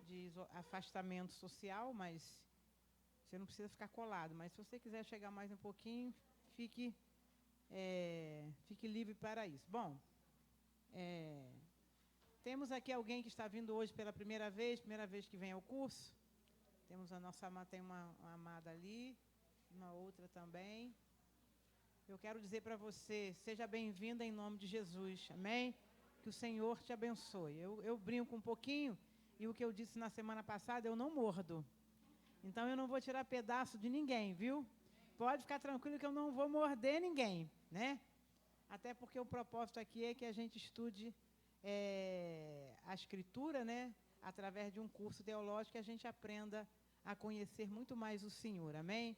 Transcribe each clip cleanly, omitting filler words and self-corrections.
de afastamento social, mas você não precisa ficar colado. Mas se você quiser chegar mais um pouquinho, fique livre para isso. Bom, temos aqui alguém que está vindo hoje pela primeira vez que vem ao curso. Temos tem uma amada ali, uma outra também. Eu quero dizer para você, seja bem-vinda em nome de Jesus, amém? Que o Senhor te abençoe. Eu brinco um pouquinho, e o que eu disse na semana passada, eu não mordo. Então, eu não vou tirar pedaço de ninguém, viu? Pode ficar tranquilo que eu não vou morder ninguém, né? Até porque o propósito aqui é que a gente estude a Escritura, né? Através de um curso teológico, que a gente aprenda a conhecer muito mais o Senhor, amém?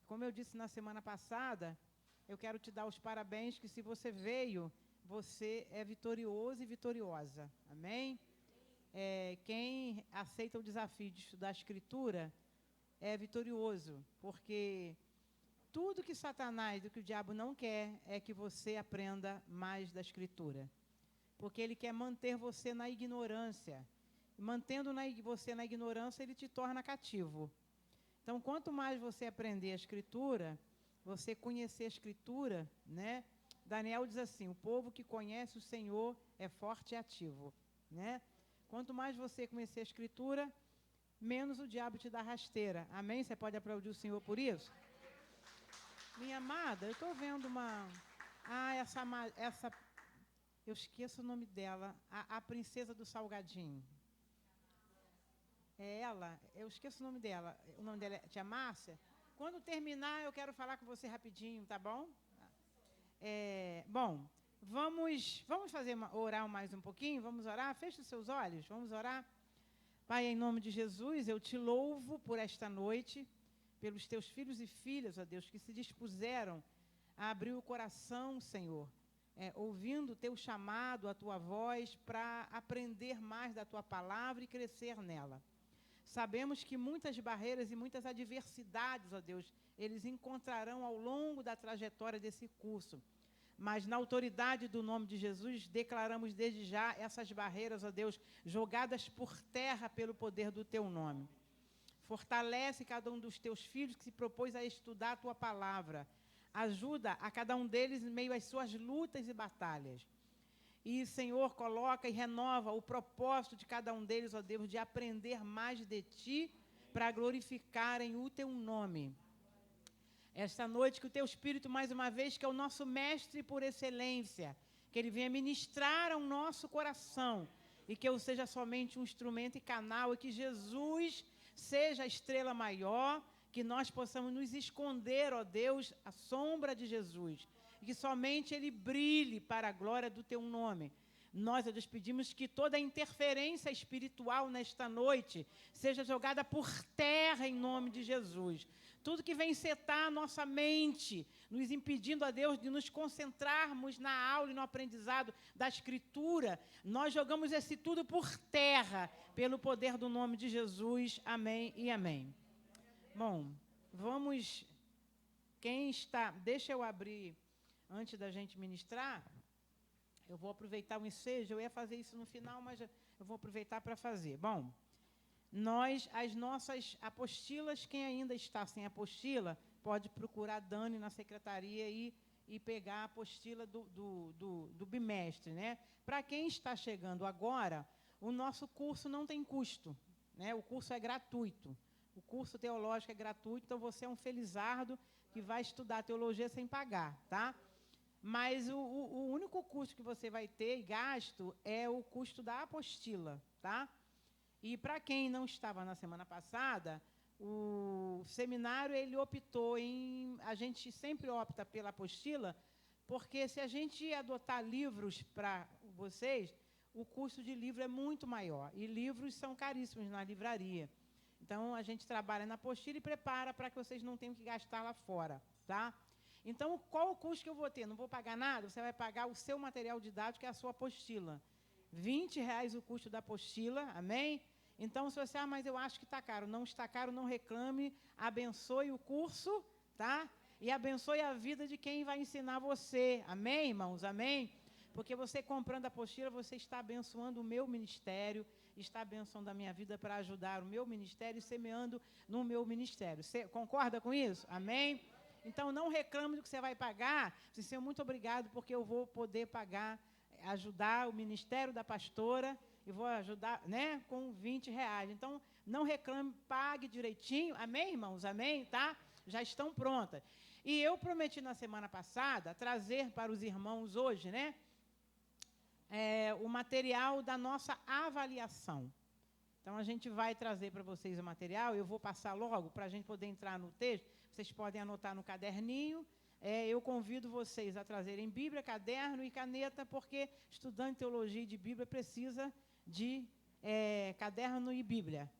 Como eu disse na semana passada, eu quero te dar os parabéns, que se você veio, você é vitorioso e vitoriosa, amém? Quem aceita o desafio de estudar a Escritura é vitorioso, porque tudo que Satanás, do que o diabo não quer, é que você aprenda mais da Escritura. Porque ele quer manter você na ignorância. Mantendo você na ignorância, ele te torna cativo. Então, quanto mais você aprender a Escritura, você conhecer a Escritura, né? Daniel diz assim, o povo que conhece o Senhor é forte e ativo, né? Quanto mais você conhecer a Escritura, menos o diabo te dá rasteira. Amém? Você pode aplaudir o Senhor por isso? Minha amada, eu estou vendo uma... essa... Eu esqueço o nome dela. A princesa do Salgadinho. É ela, eu esqueço o nome dela. O nome dela é tia Márcia. Quando terminar, eu quero falar com você rapidinho, tá bom? Bom, vamos orar mais um pouquinho? Vamos orar? Feche os seus olhos, vamos orar. Pai, em nome de Jesus, eu te louvo por esta noite, pelos teus filhos e filhas, ó Deus, que se dispuseram a abrir o coração, Senhor, ouvindo o teu chamado, a tua voz, para aprender mais da tua palavra e crescer nela. Sabemos que muitas barreiras e muitas adversidades, ó Deus, eles encontrarão ao longo da trajetória desse curso. Mas na autoridade do nome de Jesus, declaramos desde já essas barreiras, ó Deus, jogadas por terra pelo poder do teu nome. Fortalece cada um dos teus filhos que se propôs a estudar a tua palavra. Ajuda a cada um deles em meio às suas lutas e batalhas. E, Senhor, coloca e renova o propósito de cada um deles, ó Deus, de aprender mais de Ti para glorificarem o Teu nome. Esta noite, que o Teu Espírito, mais uma vez, que é o nosso mestre por excelência, que Ele venha ministrar ao nosso coração e que eu seja somente um instrumento e canal e que Jesus seja a estrela maior, que nós possamos nos esconder, ó Deus, à sombra de Jesus, e que somente Ele brilhe para a glória do Teu nome. Nós, ó Deus, pedimos que toda interferência espiritual nesta noite seja jogada por terra em nome de Jesus. Tudo que vem setar a nossa mente, nos impedindo, ó Deus, de nos concentrarmos na aula e no aprendizado da Escritura, nós jogamos esse tudo por terra, pelo poder do nome de Jesus. Amém e amém. Bom, vamos... Quem está... Deixa eu abrir, antes da gente ministrar, eu vou aproveitar o ensejo, eu ia fazer isso no final, mas eu vou aproveitar para fazer. Bom, as nossas apostilas, quem ainda está sem apostila, pode procurar a Dani na secretaria e pegar a apostila do bimestre, né? Para quem está chegando agora, o nosso curso não tem custo, né? O curso é gratuito. O curso teológico é gratuito, então você é um felizardo que vai estudar teologia sem pagar, tá? Mas o único custo que você vai ter e gasto é o custo da apostila, tá? E para quem não estava na semana passada, o seminário ele optou em... A gente sempre opta pela apostila, porque se a gente adotar livros para vocês, o custo de livro é muito maior. E livros são caríssimos na livraria. Então, a gente trabalha na apostila e prepara para que vocês não tenham que gastar lá fora, tá? Então, qual o custo que eu vou ter? Não vou pagar nada? Você vai pagar o seu material didático, que é a sua apostila. R$20 o custo da apostila, amém? Então, se você, mas eu acho que está caro. Não está caro, não reclame, abençoe o curso, tá? E abençoe a vida de quem vai ensinar você, amém, irmãos? Amém? Porque você comprando a apostila, você está abençoando o meu ministério, está abençoando a minha vida para ajudar o meu ministério e semeando no meu ministério. Você concorda com isso? Amém? Então, não reclame do que você vai pagar. Senhor, muito obrigado, porque eu vou poder pagar, ajudar o ministério da pastora e vou ajudar, né, com R$20. Então, não reclame, pague direitinho. Amém, irmãos? Amém? Tá? Já estão prontas. E eu prometi na semana passada trazer para os irmãos hoje, né, o material da nossa avaliação. Então, a gente vai trazer para vocês o material. Eu vou passar logo para a gente poder entrar no texto. Vocês podem anotar no caderninho. Eu convido vocês a trazerem Bíblia, caderno e caneta, porque estudante de teologia e de Bíblia precisa de caderno e Bíblia.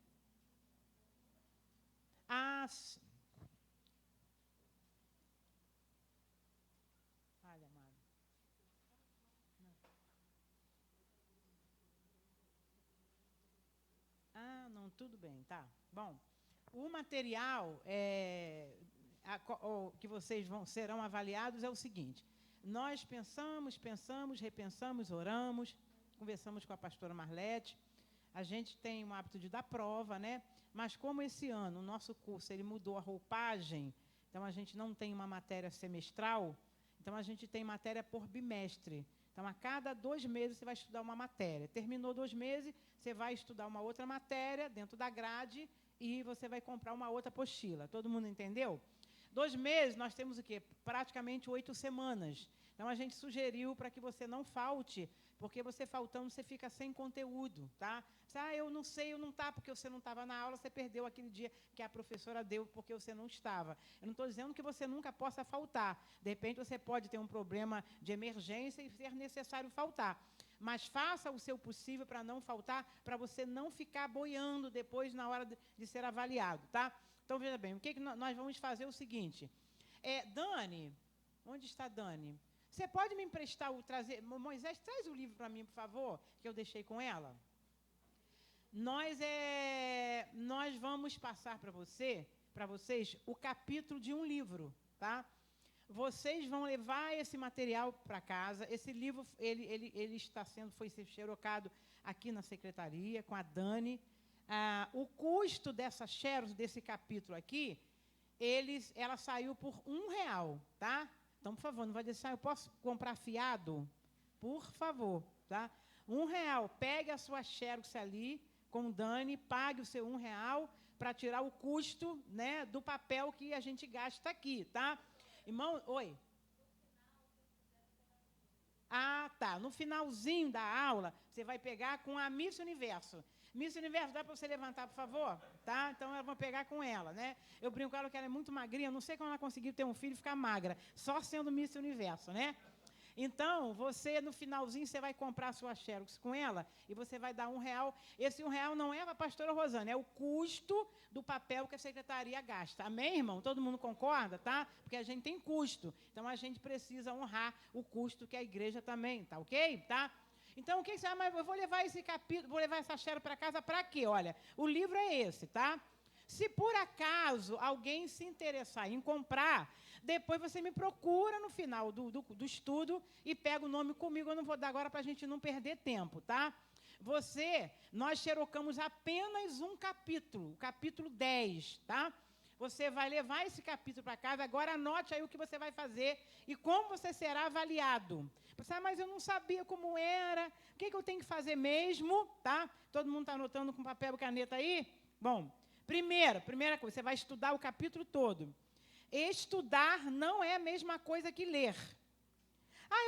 Olha, amado. Não, tudo bem, tá. Bom, o material que vocês serão avaliados é o seguinte. Nós pensamos, repensamos, oramos, conversamos com a pastora Marlete. A gente tem o hábito de dar prova, né? Mas como esse ano o nosso curso ele mudou a roupagem, então a gente não tem uma matéria semestral, então a gente tem matéria por bimestre. Então, a cada 2 meses você vai estudar uma matéria. Terminou 2 meses, você vai estudar uma outra matéria dentro da grade e você vai comprar uma outra apostila. Todo mundo entendeu? 2 meses, nós temos o quê? Praticamente 8 semanas. Então, a gente sugeriu para que você não falte, porque você faltando, você fica sem conteúdo, tá? Eu não sei, eu não tá, porque você não estava na aula, você perdeu aquele dia que a professora deu porque você não estava. Eu não estou dizendo que você nunca possa faltar. De repente, você pode ter um problema de emergência e ser necessário faltar. Mas faça o seu possível para não faltar, para você não ficar boiando depois na hora de ser avaliado, tá? Então, veja bem, o que nós vamos fazer é o seguinte. Dani, onde está Dani? Você pode me emprestar Moisés, traz o livro para mim, por favor, que eu deixei com ela. Nós vamos passar para vocês, o capítulo de um livro, tá? Vocês vão levar esse material para casa. Esse livro, ele foi xerocado aqui na secretaria, com a Dani. O custo dessa xerox, desse capítulo aqui, ela saiu por R$1, tá? Então, por favor, não vai deixar, eu posso comprar fiado? Por favor, tá? R$1. Pegue a sua xerox ali com o Dani, pague o seu R$1 para tirar o custo, né, do papel que a gente gasta aqui, tá? Irmão, oi. Tá. No finalzinho da aula, você vai pegar com a Miss Universo. Miss Universo, dá para você levantar, por favor? Tá? Então, eu vou pegar com ela, né? Eu brinco com ela que ela é muito magrinha. Não sei como ela conseguiu ter um filho e ficar magra. Só sendo Miss Universo, né? Então, você, no finalzinho, você vai comprar a sua xerox com ela e você vai dar R$1. Esse R$1 não é para a pastora Rosana, é o custo do papel que a secretaria gasta. Amém, irmão? Todo mundo concorda, tá? Porque a gente tem custo. Então, a gente precisa honrar o custo que a igreja também, tá ok? Tá? Então, o que você vai? Mas eu vou levar esse capítulo, vou levar essa xerox para casa para quê? Olha, o livro é esse, tá? Se por acaso alguém se interessar em comprar, depois você me procura no final do estudo e pega o nome comigo. Eu não vou dar agora para a gente não perder tempo, tá? Nós xerocamos apenas um capítulo, o capítulo 10, tá? Você vai levar esse capítulo para casa. Agora anote aí o que você vai fazer e como você será avaliado. Mas eu não sabia como era. O que eu tenho que fazer mesmo, tá? Todo mundo está anotando com papel e caneta aí? Bom, primeira coisa, você vai estudar o capítulo todo. Estudar não é a mesma coisa que ler.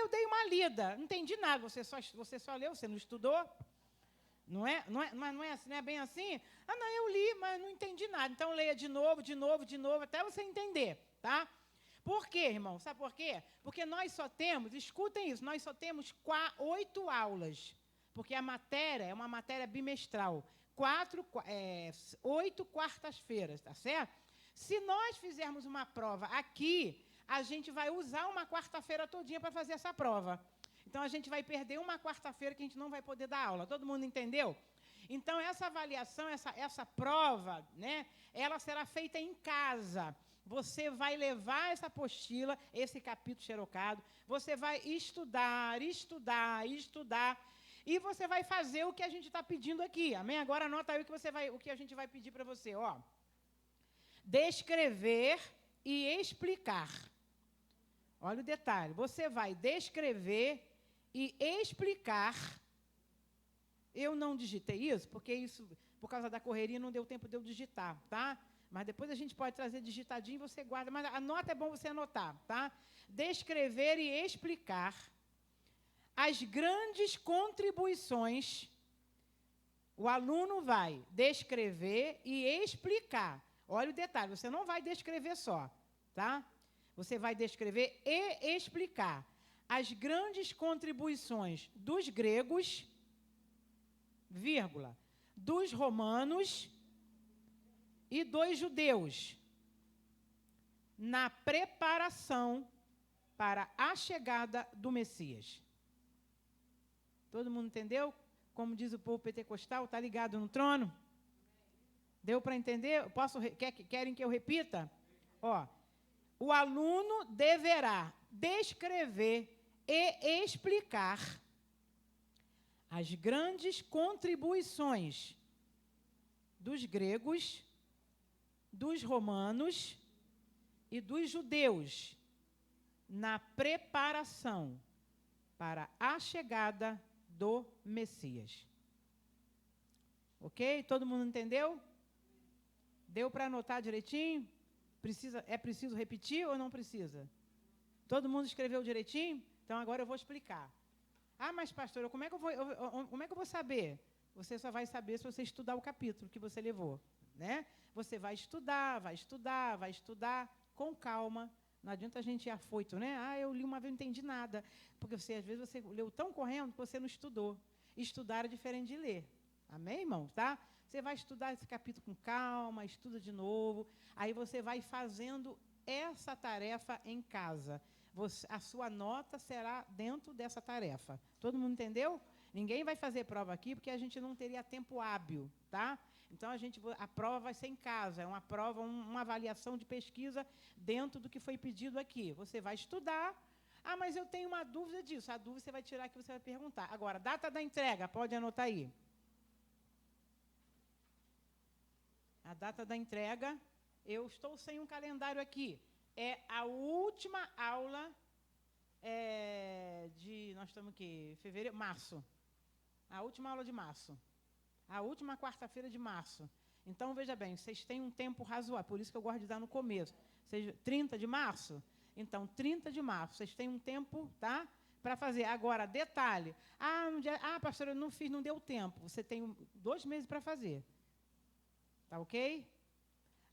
Eu dei uma lida, não entendi nada. Você só leu, você não estudou? Não é assim, não é bem assim? Não, eu li, mas não entendi nada. Então, leia de novo, até você entender, tá? Por quê, irmão? Sabe por quê? Porque nós só temos, escutem isso, nós só temos 8 aulas. Porque a matéria é uma matéria bimestral. 8 quartas-feiras, tá certo? Se nós fizermos uma prova aqui, a gente vai usar uma quarta-feira todinha para fazer essa prova. Então, a gente vai perder uma quarta-feira que a gente não vai poder dar aula. Todo mundo entendeu? Então, essa avaliação, essa prova, né, ela será feita em casa. Você vai levar essa apostila, esse capítulo xerocado, você vai estudar. E você vai fazer o que a gente está pedindo aqui. Amém? Agora anota aí o que a gente vai pedir para você. Ó. Descrever e explicar. Olha o detalhe. Você vai descrever e explicar. Eu não digitei isso, porque isso, por causa da correria, não deu tempo de eu digitar, tá? Mas depois a gente pode trazer digitadinho e você guarda. Mas a nota é bom você anotar, tá? Descrever e explicar as grandes contribuições. O aluno vai descrever e explicar. Olha o detalhe, você não vai descrever só, tá? Você vai descrever e explicar as grandes contribuições dos gregos, vírgula, dos romanos e dos judeus na preparação para a chegada do Messias. Todo mundo entendeu? Como diz o povo pentecostal, está ligado no trono? Deu para entender? Querem que eu repita? Ó, o aluno deverá descrever e explicar as grandes contribuições dos gregos, dos romanos e dos judeus na preparação para a chegada do Messias. Ok? Todo mundo entendeu? Deu para anotar direitinho? É preciso repetir ou não precisa? Todo mundo escreveu direitinho? Então agora eu vou explicar. Ah, mas pastora, como é que eu vou saber? Você só vai saber se você estudar o capítulo que você levou, né? Você vai estudar com calma. Não adianta a gente ir afoito, né? Ah, eu li uma vez e não entendi nada. Porque às vezes você leu tão correndo que você não estudou. Estudar é diferente de ler. Amém, irmãos? Tá? Você vai estudar esse capítulo com calma, estuda de novo. Aí você vai fazendo essa tarefa em casa. A sua nota será dentro dessa tarefa. Todo mundo entendeu? Ninguém vai fazer prova aqui porque a gente não teria tempo hábil, tá? Então, a prova vai ser em casa, é uma prova, uma avaliação de pesquisa dentro do que foi pedido aqui. Você vai estudar. Ah, mas eu tenho uma dúvida disso. A dúvida você vai tirar que você vai perguntar. Agora, data da entrega, pode anotar aí. A data da entrega, eu estou sem um calendário aqui. É a última aula nós estamos aqui, fevereiro, março. A última aula de março. A última quarta-feira de março. Então, veja bem, vocês têm um tempo razoável, por isso que eu gosto de dar no começo. 30 de março? Então, 30 de março, vocês têm um tempo, tá? Para fazer. Agora, detalhe. Pastora, eu não fiz, não deu tempo. Você tem 2 meses para fazer. Tá ok?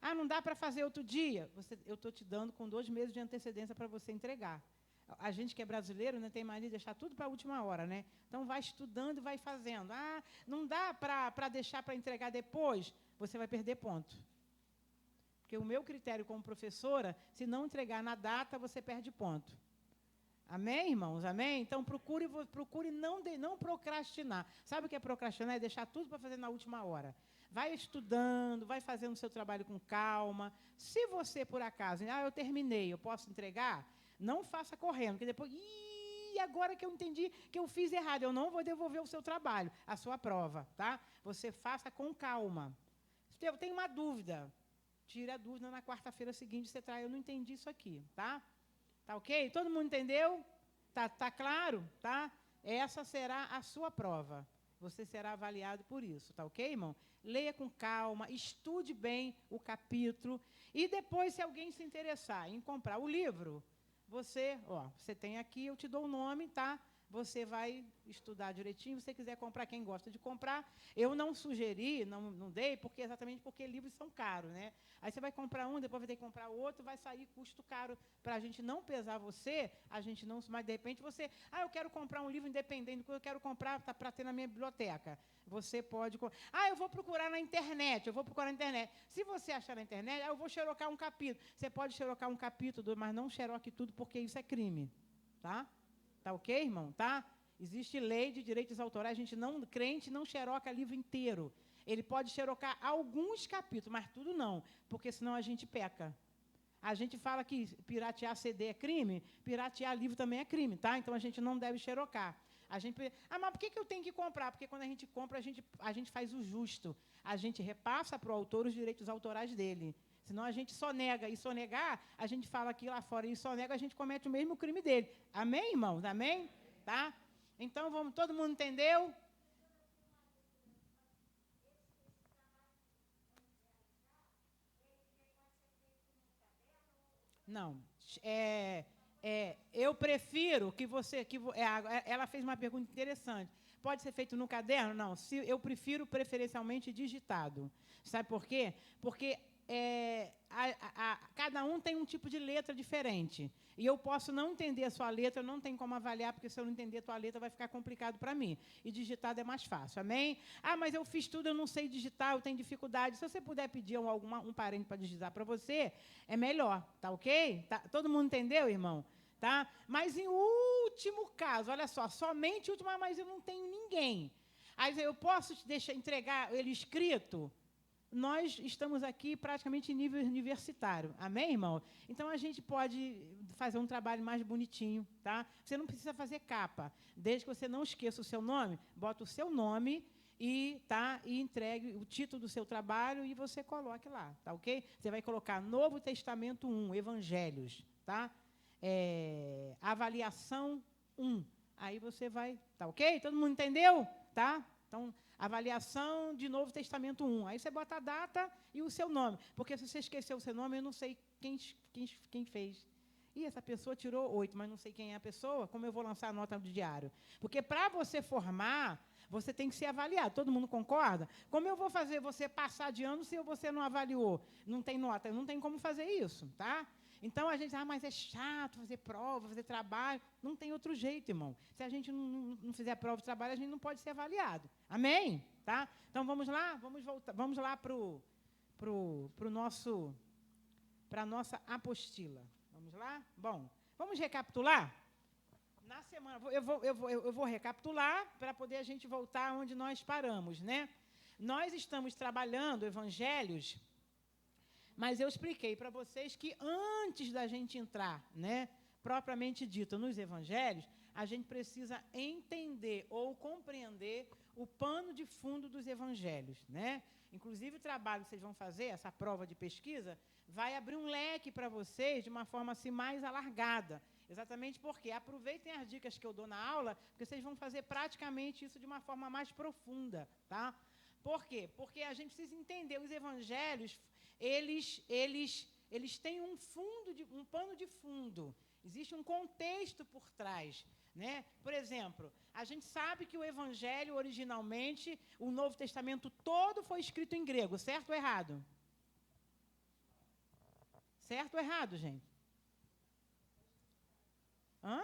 Ah, não dá para fazer outro dia? Eu estou te dando com 2 meses de antecedência para você entregar. A gente que é brasileiro, né, tem mania de deixar tudo para a última hora, né? Então, vai estudando e vai fazendo. Ah, não dá para deixar para entregar depois? Você vai perder ponto. Porque o meu critério como professora, se não entregar na data, você perde ponto. Amém, irmãos? Amém? Então, procure não procrastinar. Sabe o que é procrastinar? É deixar tudo para fazer na última hora. Vai estudando, vai fazendo o seu trabalho com calma. Se você, por acaso, eu terminei, eu posso entregar? Não faça correndo, porque depois, agora que eu entendi que eu fiz errado, eu não vou devolver o seu trabalho, a sua prova, tá? Você faça com calma. Se eu tenho uma dúvida, tire a dúvida na quarta-feira seguinte, você traz, eu não entendi isso aqui, tá? Tá ok? Todo mundo entendeu? Tá claro? Tá? Essa será a sua prova. Você será avaliado por isso, tá ok, irmão? Leia com calma, estude bem o capítulo e depois, se alguém se interessar em comprar o livro, você tem aqui, eu te dou o nome, tá? Você vai estudar direitinho. Se você quiser comprar, quem gosta de comprar, eu não sugeri, não dei, exatamente porque livros são caros, né? Aí você vai comprar um, depois vai ter que comprar outro, vai sair custo caro para a gente não pesar você, mas de repente você, eu quero comprar um livro independente, eu quero comprar para ter na minha biblioteca. Você pode, eu vou procurar na internet, Se você achar na internet, eu vou xerocar um capítulo. Você pode xerocar um capítulo, mas não xeroque tudo, porque isso é crime, tá? Tá ok, irmão? Tá? Existe lei de direitos autorais, crente não xeroca livro inteiro. Ele pode xerocar alguns capítulos, mas tudo não, porque senão a gente peca. A gente fala que piratear CD é crime, piratear livro também é crime, tá? Então a gente não deve xerocar. Mas por que eu tenho que comprar? Porque quando a gente compra, a gente faz o justo. A gente repassa para o autor os direitos autorais dele. Senão a gente só nega. E só negar, a gente fala aqui lá fora e só nega, a gente comete o mesmo crime dele. Amém, irmãos? Amém? Tá? Então, vamos, todo mundo entendeu? Não. Eu prefiro que você... ela fez uma pergunta interessante. Pode ser feito no caderno? Não. Eu prefiro preferencialmente digitado. Sabe por quê? Porque cada um tem um tipo de letra diferente. E eu posso não entender a sua letra, não tem como avaliar, porque se eu não entender a tua letra vai ficar complicado para mim. E digitado é mais fácil, amém? Mas eu fiz tudo, eu não sei digitar, eu tenho dificuldade. Se você puder pedir um parente para digitar para você, é melhor, tá ok? Tá, todo mundo entendeu, irmão? Tá? Mas em último caso, olha só, somente último, mas eu não tenho ninguém. Aí eu posso entregar ele escrito? Nós estamos aqui praticamente em nível universitário. Amém, irmão? Então, a gente pode fazer um trabalho mais bonitinho, tá? Você não precisa fazer capa. Desde que você não esqueça o seu nome, bota o seu nome e entregue o título do seu trabalho e você coloque lá, tá ok? Você vai colocar Novo Testamento 1, Evangelhos, tá? Avaliação 1. Aí você vai, tá ok? Todo mundo entendeu? Tá? Então, avaliação de Novo Testamento 1. Aí você bota a data e o seu nome. Porque se você esqueceu o seu nome, eu não sei quem fez. E essa pessoa tirou 8, mas não sei quem é a pessoa, como eu vou lançar a nota do diário? Porque para você formar, você tem que ser avaliado. Todo mundo concorda? Como eu vou fazer você passar de ano se você não avaliou? Não tem nota, não tem como fazer isso, tá? Então, a gente mas é chato fazer prova, fazer trabalho. Não tem outro jeito, irmão. Se a gente não fizer prova de trabalho, a gente não pode ser avaliado. Amém? Tá? Então, vamos lá? Vamos lá para a nossa apostila. Vamos lá? Bom, vamos recapitular? Na semana, eu vou recapitular para poder a gente voltar onde nós paramos, né? Nós estamos trabalhando evangelhos, mas eu expliquei para vocês que antes da gente entrar, né, propriamente dito, nos evangelhos, a gente precisa entender ou compreender o pano de fundo dos evangelhos, né? Inclusive, o trabalho que vocês vão fazer, essa prova de pesquisa, vai abrir um leque para vocês de uma forma assim mais alargada. Exatamente porque aproveitem as dicas que eu dou na aula, porque vocês vão fazer praticamente isso de uma forma mais profunda, tá? Por quê? Porque a gente precisa entender os evangelhos, eles têm um pano de fundo. Existe um contexto por trás, né? Por exemplo, a gente sabe que o Evangelho, originalmente, o Novo Testamento todo foi escrito em grego, certo ou errado? Certo ou errado, gente? Hã?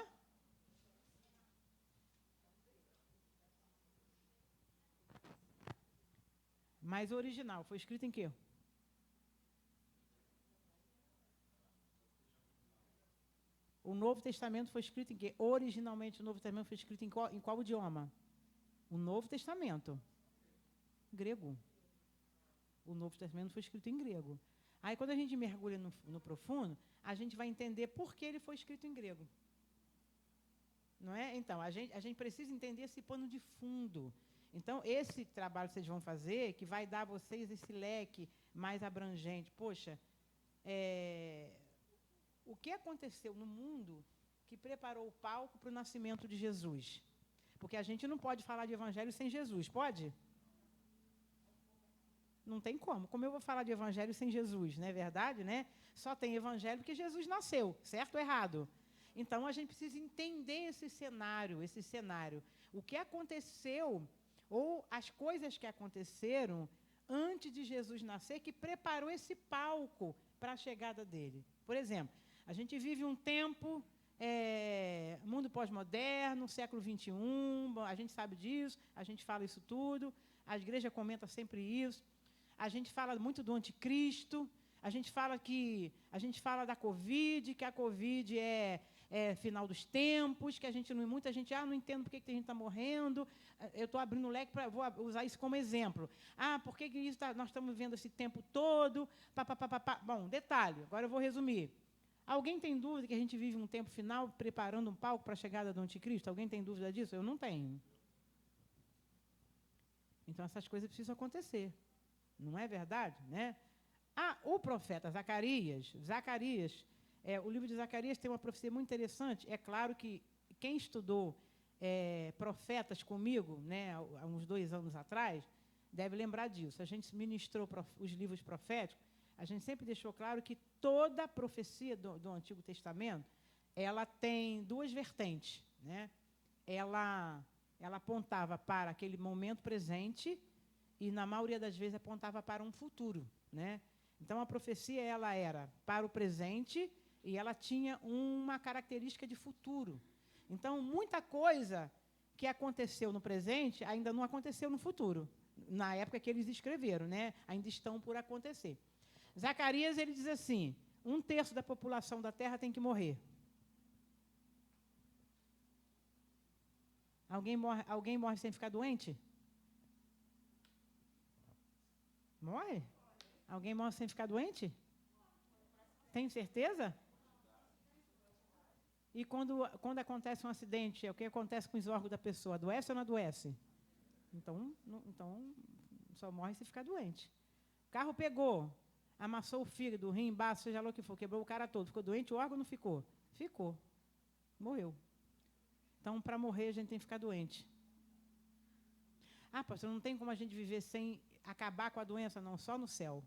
Mas o original foi escrito em quê? O Novo Testamento foi escrito em quê? Originalmente, o Novo Testamento foi escrito em qual idioma? O Novo Testamento. Grego. O Novo Testamento foi escrito em grego. Aí, quando a gente mergulha no profundo, a gente vai entender por que ele foi escrito em grego. Não é? Então, a gente precisa entender esse pano de fundo. Então, esse trabalho que vocês vão fazer, que vai dar a vocês esse leque mais abrangente. Poxa, o que aconteceu no mundo que preparou o palco para o nascimento de Jesus? Porque a gente não pode falar de evangelho sem Jesus, pode? Não tem como. Como eu vou falar de evangelho sem Jesus, não é verdade, né? Só tem evangelho porque Jesus nasceu, certo ou errado? Então, a gente precisa entender esse cenário. O que aconteceu, ou as coisas que aconteceram antes de Jesus nascer, que preparou esse palco para a chegada dele. Por exemplo, a gente vive um tempo, mundo pós-moderno, século XXI, a gente sabe disso, a gente fala isso tudo, a igreja comenta sempre isso, a gente fala muito do anticristo, a gente fala da Covid, que a Covid é final dos tempos, que muita gente não entendo por que a gente está morrendo. Eu estou abrindo o leque vou usar isso como exemplo. Por que isso nós estamos vivendo esse tempo todo? Bom, detalhe, agora eu vou resumir. Alguém tem dúvida que a gente vive um tempo final preparando um palco para a chegada do anticristo? Alguém tem dúvida disso? Eu não tenho. Então, essas coisas precisam acontecer. Não é verdade? Né? O profeta Zacarias, o livro de Zacarias tem uma profecia muito interessante. É claro que quem estudou profetas comigo, né, há uns 2 anos atrás, deve lembrar disso. A gente ministrou os livros proféticos, a gente sempre deixou claro que toda a profecia do Antigo Testamento, ela tem 2 vertentes, né? Ela apontava para aquele momento presente e, na maioria das vezes, apontava para um futuro, né? Então, a profecia ela era para o presente e ela tinha uma característica de futuro. Então, muita coisa que aconteceu no presente ainda não aconteceu no futuro, na época que eles escreveram, né? Ainda estão por acontecer. Zacarias, ele diz assim, 1/3 da população da terra tem que morrer. Alguém morre sem ficar doente? Morre? Alguém morre sem ficar doente? Tem certeza? E quando acontece um acidente, o que acontece com os órgãos da pessoa? Adoece ou não adoece? Então só morre se ficar doente. O carro pegou, amassou o fígado, o rim, baço, seja lá o que for, quebrou o cara todo. Ficou doente, o órgão não ficou? Ficou. Morreu. Então, para morrer, a gente tem que ficar doente. Pastor, não tem como a gente viver sem acabar com a doença? Não, só no céu.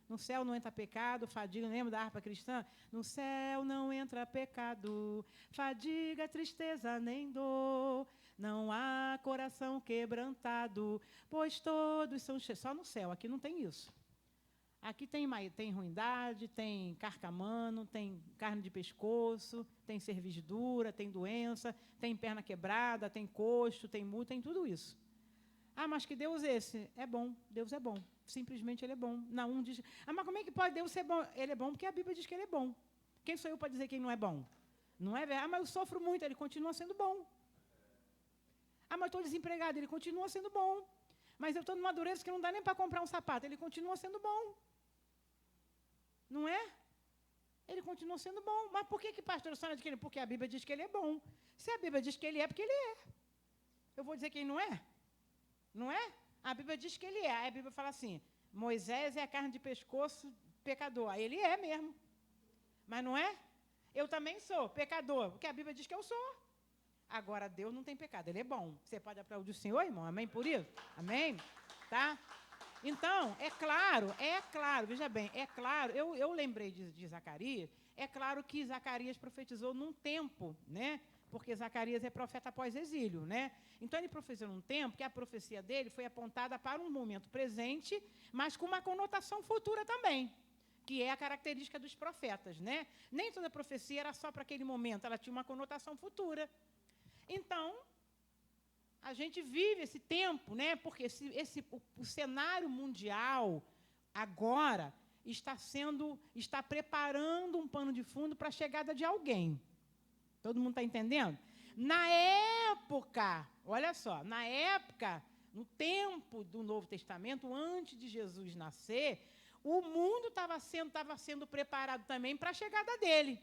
No céu não entra pecado, fadiga, lembra da harpa cristã? No céu não entra pecado, fadiga, tristeza, nem dor. Não há coração quebrantado, pois todos são cheios. Só no céu, aqui não tem isso. Aqui tem ruindade, tem carcamano, tem carne de pescoço, tem servidura, tem doença, tem perna quebrada, tem coxo, tem multa, tem tudo isso. Mas que Deus esse? É bom, Deus é bom. Simplesmente Ele é bom. Naum diz, mas como é que pode Deus ser bom? Ele é bom porque a Bíblia diz que Ele é bom. Quem sou eu para dizer que Ele não é bom? Não é verdade? Mas eu sofro muito, Ele continua sendo bom. Mas estou desempregado, Ele continua sendo bom. Mas eu estou numa dureza que não dá nem para comprar um sapato, Ele continua sendo bom. Não é? Ele continua sendo bom. Mas por que pastor Sônia diz que Ele? Porque a Bíblia diz que Ele é bom. Se a Bíblia diz que Ele é, porque Ele é. Eu vou dizer que Ele não é? Não é? A Bíblia diz que Ele é. Aí a Bíblia fala assim, Moisés é a carne de pescoço pecador. Aí Ele é mesmo. Mas não é? Eu também sou pecador, porque a Bíblia diz que eu sou. Agora, Deus não tem pecado, Ele é bom. Você pode aplaudir o Senhor, irmão? Amém por isso? Amém? Tá? Então, é claro, veja bem, é claro, eu lembrei de Zacarias, é claro que Zacarias profetizou num tempo, né? Porque Zacarias é profeta após exílio, né? Então, ele profetizou num tempo que a profecia dele foi apontada para um momento presente, mas com uma conotação futura também, que é a característica dos profetas, né? Nem toda profecia era só para aquele momento, ela tinha uma conotação futura. Então, a gente vive esse tempo, né? Porque o cenário mundial agora está preparando um pano de fundo para a chegada de alguém. Todo mundo está entendendo? Na época, olha só, no tempo do Novo Testamento, antes de Jesus nascer, o mundo estava sendo preparado também para a chegada dele.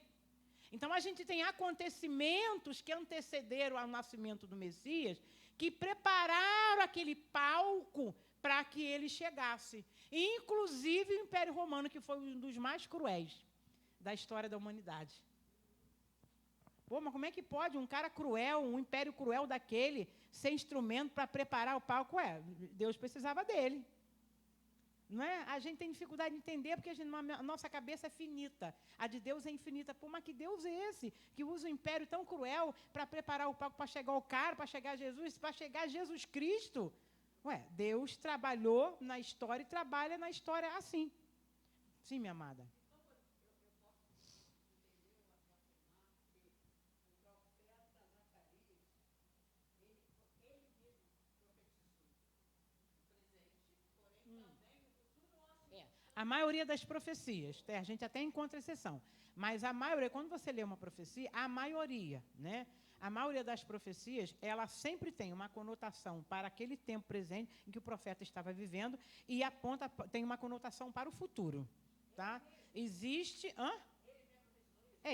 Então, a gente tem acontecimentos que antecederam ao nascimento do Messias, que prepararam aquele palco para que ele chegasse. Inclusive o Império Romano, que foi um dos mais cruéis da história da humanidade. Mas como é que pode um cara cruel, um império cruel daquele, ser instrumento para preparar o palco? Deus precisava dele. Não é? A gente tem dificuldade de entender porque a nossa cabeça é finita. A de Deus é infinita. Mas que Deus é esse que usa um império tão cruel para preparar o palco para chegar o cara, para chegar Jesus, para chegar Jesus Cristo? Deus trabalhou na história e trabalha na história assim. Sim, minha amada. A maioria das profecias, a gente até encontra exceção, mas a maioria, quando você lê uma profecia, a maioria, né? A maioria das profecias, ela sempre tem uma conotação para aquele tempo presente em que o profeta estava vivendo e tem uma conotação para o futuro, tá? Existe...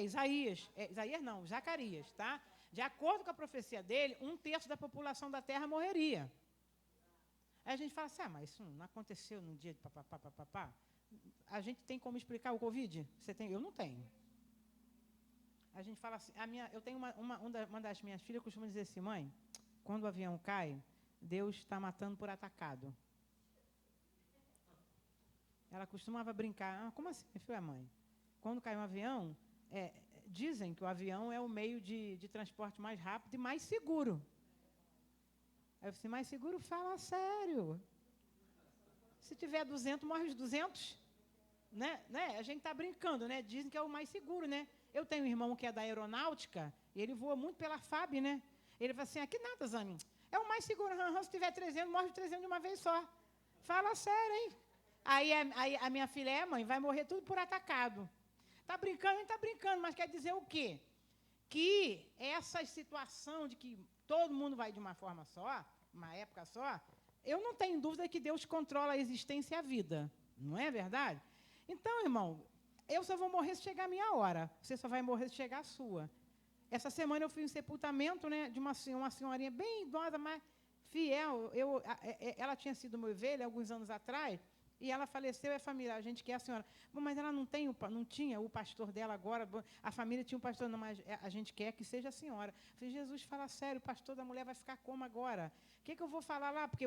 Isaías não, Zacarias, tá? De acordo com a profecia dele, 1/3 da população da terra morreria. Aí a gente fala assim, mas isso não aconteceu no dia de papapá. A gente tem como explicar o Covid? Você tem? Eu não tenho. A gente fala assim, eu tenho uma das minhas filhas costuma dizer assim, mãe, quando o avião cai, Deus está matando por atacado. Ela costumava brincar, como assim, filha, mãe? Quando cai um avião, dizem que o avião é o meio de transporte mais rápido e mais seguro. Aí eu disse, mais seguro? Fala sério. Se tiver 200, morre os 200. Né? A gente está brincando, né? Dizem que é o mais seguro, né? Eu tenho um irmão que é da aeronáutica, e ele voa muito pela FAB, né? Ele fala assim, que nada, Zane, é o mais seguro, se tiver 300, morre 300 de uma vez só. Fala sério, hein? Aí a minha filha mãe, vai morrer tudo por atacado. Está brincando, mas quer dizer o quê? Que essa situação de que todo mundo vai de uma forma só, uma época só, eu não tenho dúvida que Deus controla a existência e a vida. Não é verdade? Então, irmão, eu só vou morrer se chegar a minha hora. Você só vai morrer se chegar a sua. Essa semana eu fui em sepultamento, né, de uma senhorinha bem idosa, mas fiel. Ela tinha sido uma ovelha alguns anos atrás, e ela faleceu, é família, a gente quer a senhora. Bom, mas ela não tinha o pastor dela agora, a família tinha um pastor, não, mas a gente quer que seja a senhora. Eu falei, Jesus, fala sério, o pastor da mulher vai ficar como agora? O que eu vou falar lá? Porque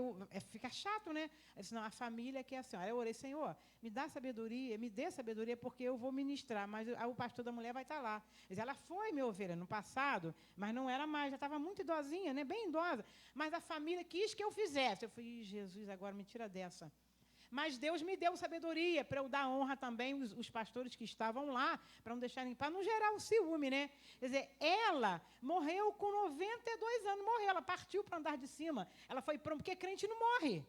fica chato, né? Eu disse, não, a família quer a senhora. Eu orei, Senhor, me dê sabedoria, porque eu vou ministrar, mas o pastor da mulher vai estar lá. Ela foi minha ovelha no passado, mas não era mais, já estava muito idosinha, né? Bem idosa. Mas a família quis que eu fizesse. Eu falei, Jesus, agora me tira dessa. Mas Deus me deu sabedoria para eu dar honra também os pastores que estavam lá, para não deixarem, para não gerar o ciúme, né? Quer dizer, ela morreu com 92 anos, morreu, ela partiu para andar de cima. Ela foi pronto, porque crente não morre.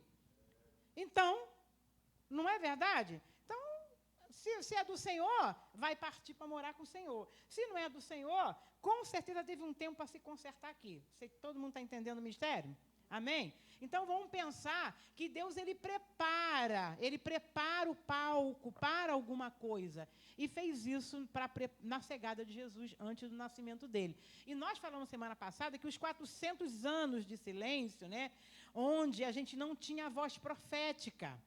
Então, não é verdade? Então, se é do Senhor, vai partir para morar com o Senhor. Se não é do Senhor, com certeza teve um tempo para se consertar aqui. Sei que todo mundo está entendendo o mistério? Amém? Então vamos pensar que Deus ele prepara o palco para alguma coisa. E fez isso na chegada de Jesus, antes do nascimento dele. E nós falamos semana passada que os 400 anos de silêncio, né, onde a gente não tinha voz profética.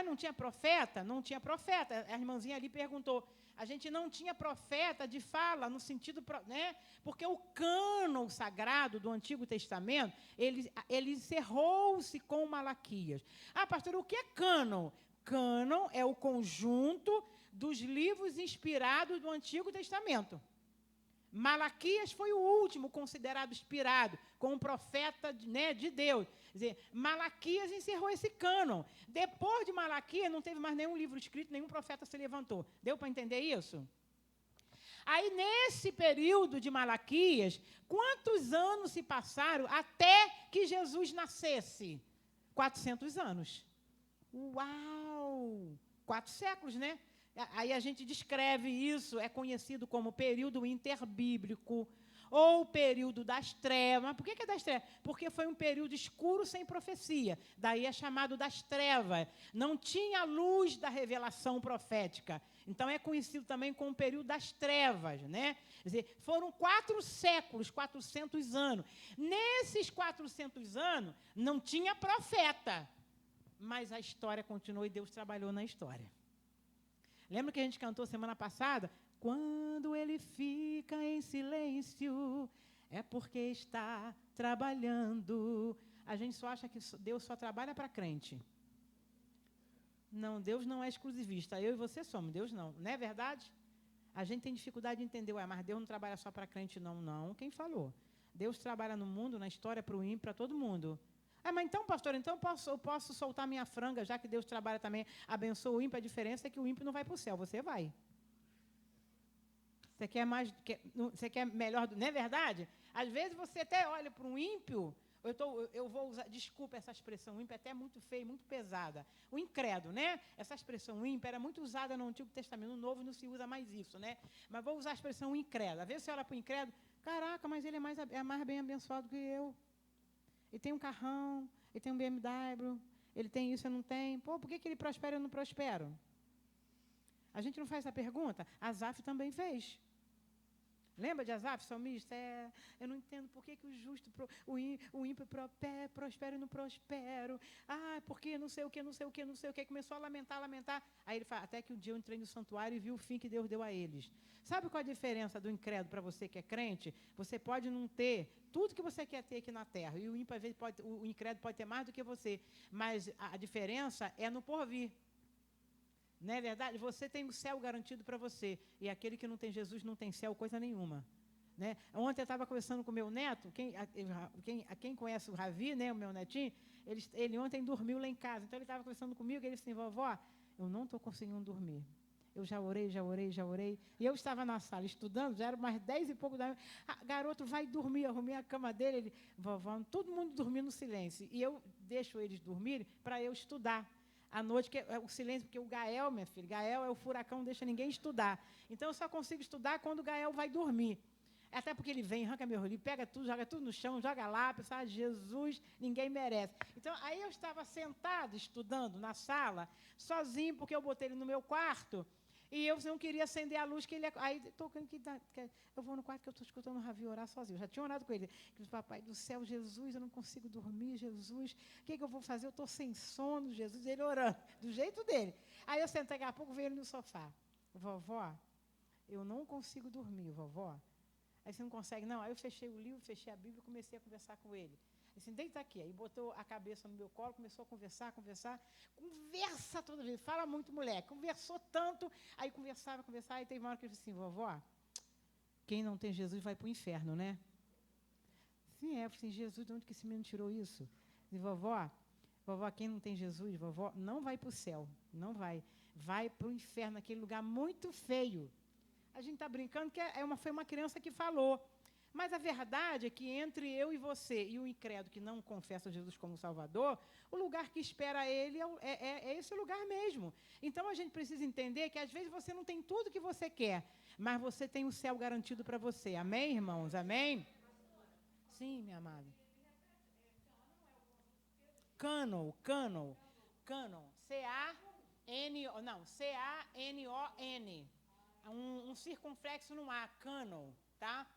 Não tinha profeta? Não tinha profeta. A irmãzinha ali perguntou. A gente não tinha profeta de fala, no sentido, né? Porque o cânon sagrado do Antigo Testamento, ele encerrou-se com Malaquias. Pastor, o que é cânon? Cânon é o conjunto dos livros inspirados do Antigo Testamento. Malaquias foi o último considerado inspirado, como profeta, né, de Deus. Quer dizer, Malaquias encerrou esse cânon. Depois de Malaquias, não teve mais nenhum livro escrito, nenhum profeta se levantou. Deu para entender isso? Aí, nesse período de Malaquias, quantos anos se passaram até que Jesus nascesse? 400 anos. Uau! 4 séculos, né? Aí a gente descreve isso, é conhecido como período interbíblico, ou período das trevas. Por que é das trevas? Porque foi um período escuro sem profecia. Daí é chamado das trevas. Não tinha luz da revelação profética. Então é conhecido também como o período das trevas, né? Quer dizer, foram 4 séculos, 400 anos. Nesses 400 anos, não tinha profeta. Mas a história continuou e Deus trabalhou na história. Lembra que a gente cantou semana passada? Quando ele fica em silêncio, é porque está trabalhando. A gente só acha que Deus só trabalha para crente. Não, Deus não é exclusivista. Eu e você somos, Deus não. Não é verdade? A gente tem dificuldade de entender, mas Deus não trabalha só para crente, não. Não, quem falou? Deus trabalha no mundo, na história, para o ímpio, para todo mundo. Mas então, pastor, então eu posso soltar minha franga, já que Deus trabalha também, abençoa o ímpio, a diferença é que o ímpio não vai para o céu, você vai. Você quer melhor, não é verdade? Às vezes você até olha para um ímpio, eu vou usar, desculpa essa expressão, ímpio é até muito feia, muito pesada. O incrédulo, né? Essa expressão ímpio era muito usada no Antigo Testamento, no Novo não se usa mais isso, né? Mas vou usar a expressão incrédulo. Às vezes você olha para o incrédulo, caraca, mas ele é mais bem abençoado que eu. Ele tem um carrão, ele tem um BMW, ele tem isso, eu não tenho. Por que ele prospera e eu não prospero? A gente não faz essa pergunta? Asaf também fez. Lembra de Asaf, salmista? Eu não entendo por que o justo, o ímpio prospera e não prospero. Porque não sei o que, não sei o que, não sei o que. Começou a lamentar. Aí ele fala, até que um dia eu entrei no santuário e vi o fim que Deus deu a eles. Sabe qual a diferença do incrédulo para você que é crente? Você pode não ter tudo que você quer ter aqui na terra. E o ímpio, às vezes, o incrédulo pode ter mais do que você. Mas a diferença é no porvir. Não é verdade? Você tem o céu garantido para você. E aquele que não tem Jesus não tem céu coisa nenhuma. Né? Ontem eu estava conversando com o meu neto, quem conhece o Ravi, né, o meu netinho, ele ontem dormiu lá em casa. Então ele estava conversando comigo e ele disse assim, vovó, eu não estou conseguindo dormir. Eu já orei. E eu estava na sala estudando, já era umas 10 e pouco da manhã. Garoto, vai dormir. Eu arrumei a cama dele. Ele, vovó, todo mundo dormindo no silêncio. E eu deixo eles dormirem para eu estudar. À noite, que é o silêncio, porque o Gael, minha filha, Gael é o furacão, não deixa ninguém estudar. Então, eu só consigo estudar quando o Gael vai dormir. Até porque ele vem, arranca meu livro, pega tudo, joga tudo no chão, joga lá, pensa, Jesus, ninguém merece. Então, aí eu estava sentado, estudando na sala, sozinho, porque eu botei ele no meu quarto, e eu não queria acender a luz, que ele... Aí, eu vou no quarto que eu estou escutando o Ravi orar sozinho. Eu já tinha orado com ele. Papai do céu, Jesus, eu não consigo dormir, Jesus. O que eu vou fazer? Eu estou sem sono, Jesus. Ele orando, do jeito dele. Aí eu sentei, daqui a pouco veio ele no sofá. Vovó, eu não consigo dormir, vovó. Aí você não consegue? Não. Aí eu fechei o livro, fechei a Bíblia e comecei a conversar com ele. Assim, deita aqui. Aí botou a cabeça no meu colo, começou a conversar. Conversa toda vez. Fala muito, moleque. Conversou tanto. Aí conversava. Aí teve uma hora que ele disse assim, vovó, quem não tem Jesus vai para o inferno, né? Sim, eu falei assim, Jesus, de onde que esse menino tirou isso? E vovó, quem não tem Jesus, vovó, não vai para o céu. Não vai. Vai para o inferno, aquele lugar muito feio. A gente está brincando que foi uma criança que falou. Mas a verdade é que entre eu e você e o incrédulo que não confessa Jesus como Salvador, o lugar que espera ele é esse lugar mesmo. Então, a gente precisa entender que, às vezes, você não tem tudo que você quer, mas você tem o céu garantido para você. Amém, irmãos? Amém? Sim, minha amada. Canon. C-A-N-O-N. Um circunflexo no A, canon, tá?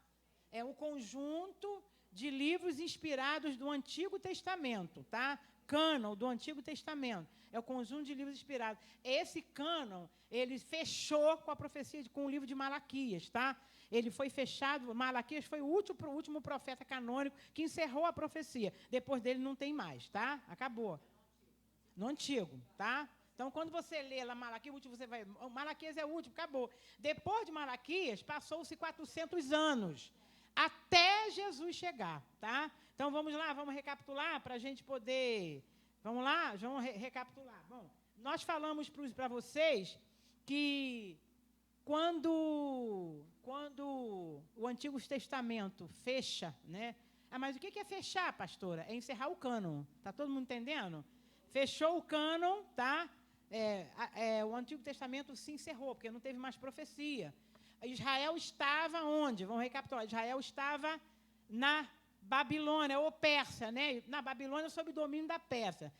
É um conjunto de livros inspirados do Antigo Testamento, tá? Cânon do Antigo Testamento. É o conjunto de livros inspirados. Esse cânon, ele fechou com a profecia, com o livro de Malaquias, tá? Ele foi fechado, Malaquias foi o último profeta canônico que encerrou a profecia. Depois dele não tem mais, tá? Acabou. No Antigo, tá? Então, quando você lê lá Malaquias, você vai... Malaquias é o último, acabou. Depois de Malaquias, passou-se 400 anos até Jesus chegar, tá? Então, vamos lá, vamos recapitular para a gente poder... Vamos lá? Vamos recapitular. Bom, nós falamos para vocês que quando o Antigo Testamento fecha, né? Mas o que é fechar, pastora? É encerrar o cânon. Tá todo mundo entendendo? Fechou o cânon, tá? O Antigo Testamento se encerrou, porque não teve mais profecia. Israel estava onde? Vamos recapitular. Israel estava na Babilônia, ou Pérsia, né? Na Babilônia, sob o domínio da Pérsia.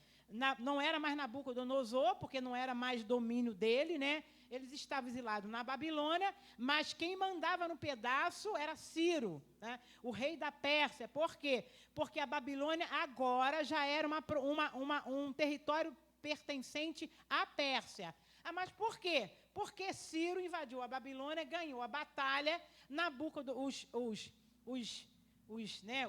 Não era mais Nabucodonosor, porque não era mais domínio dele, né? Eles estavam exilados na Babilônia, mas quem mandava no pedaço era Ciro, né? O rei da Pérsia. Por quê? Porque a Babilônia agora já era um território pertencente à Pérsia. Mas por quê? Porque Ciro invadiu a Babilônia, ganhou a batalha,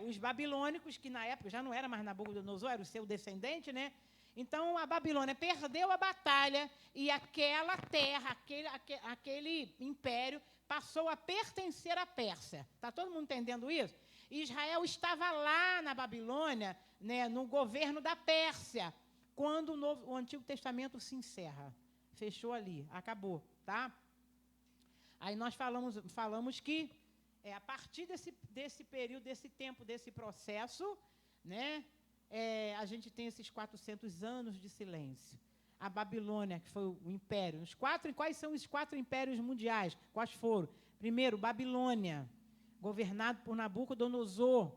os babilônicos, que na época já não era mais Nabucodonosor, era o seu descendente, né? Então, a Babilônia perdeu a batalha e aquela terra, aquele império, passou a pertencer à Pérsia. Está todo mundo entendendo isso? Israel estava lá na Babilônia, né, no governo da Pérsia, quando o Antigo Testamento se encerra. Fechou ali, acabou, tá? Aí nós falamos que a partir desse período, desse tempo, desse processo, né, a gente tem esses 400 anos de silêncio. A Babilônia, que foi o império. Quais são os 4 impérios mundiais? Quais foram? Primeiro, Babilônia, governado por Nabucodonosor.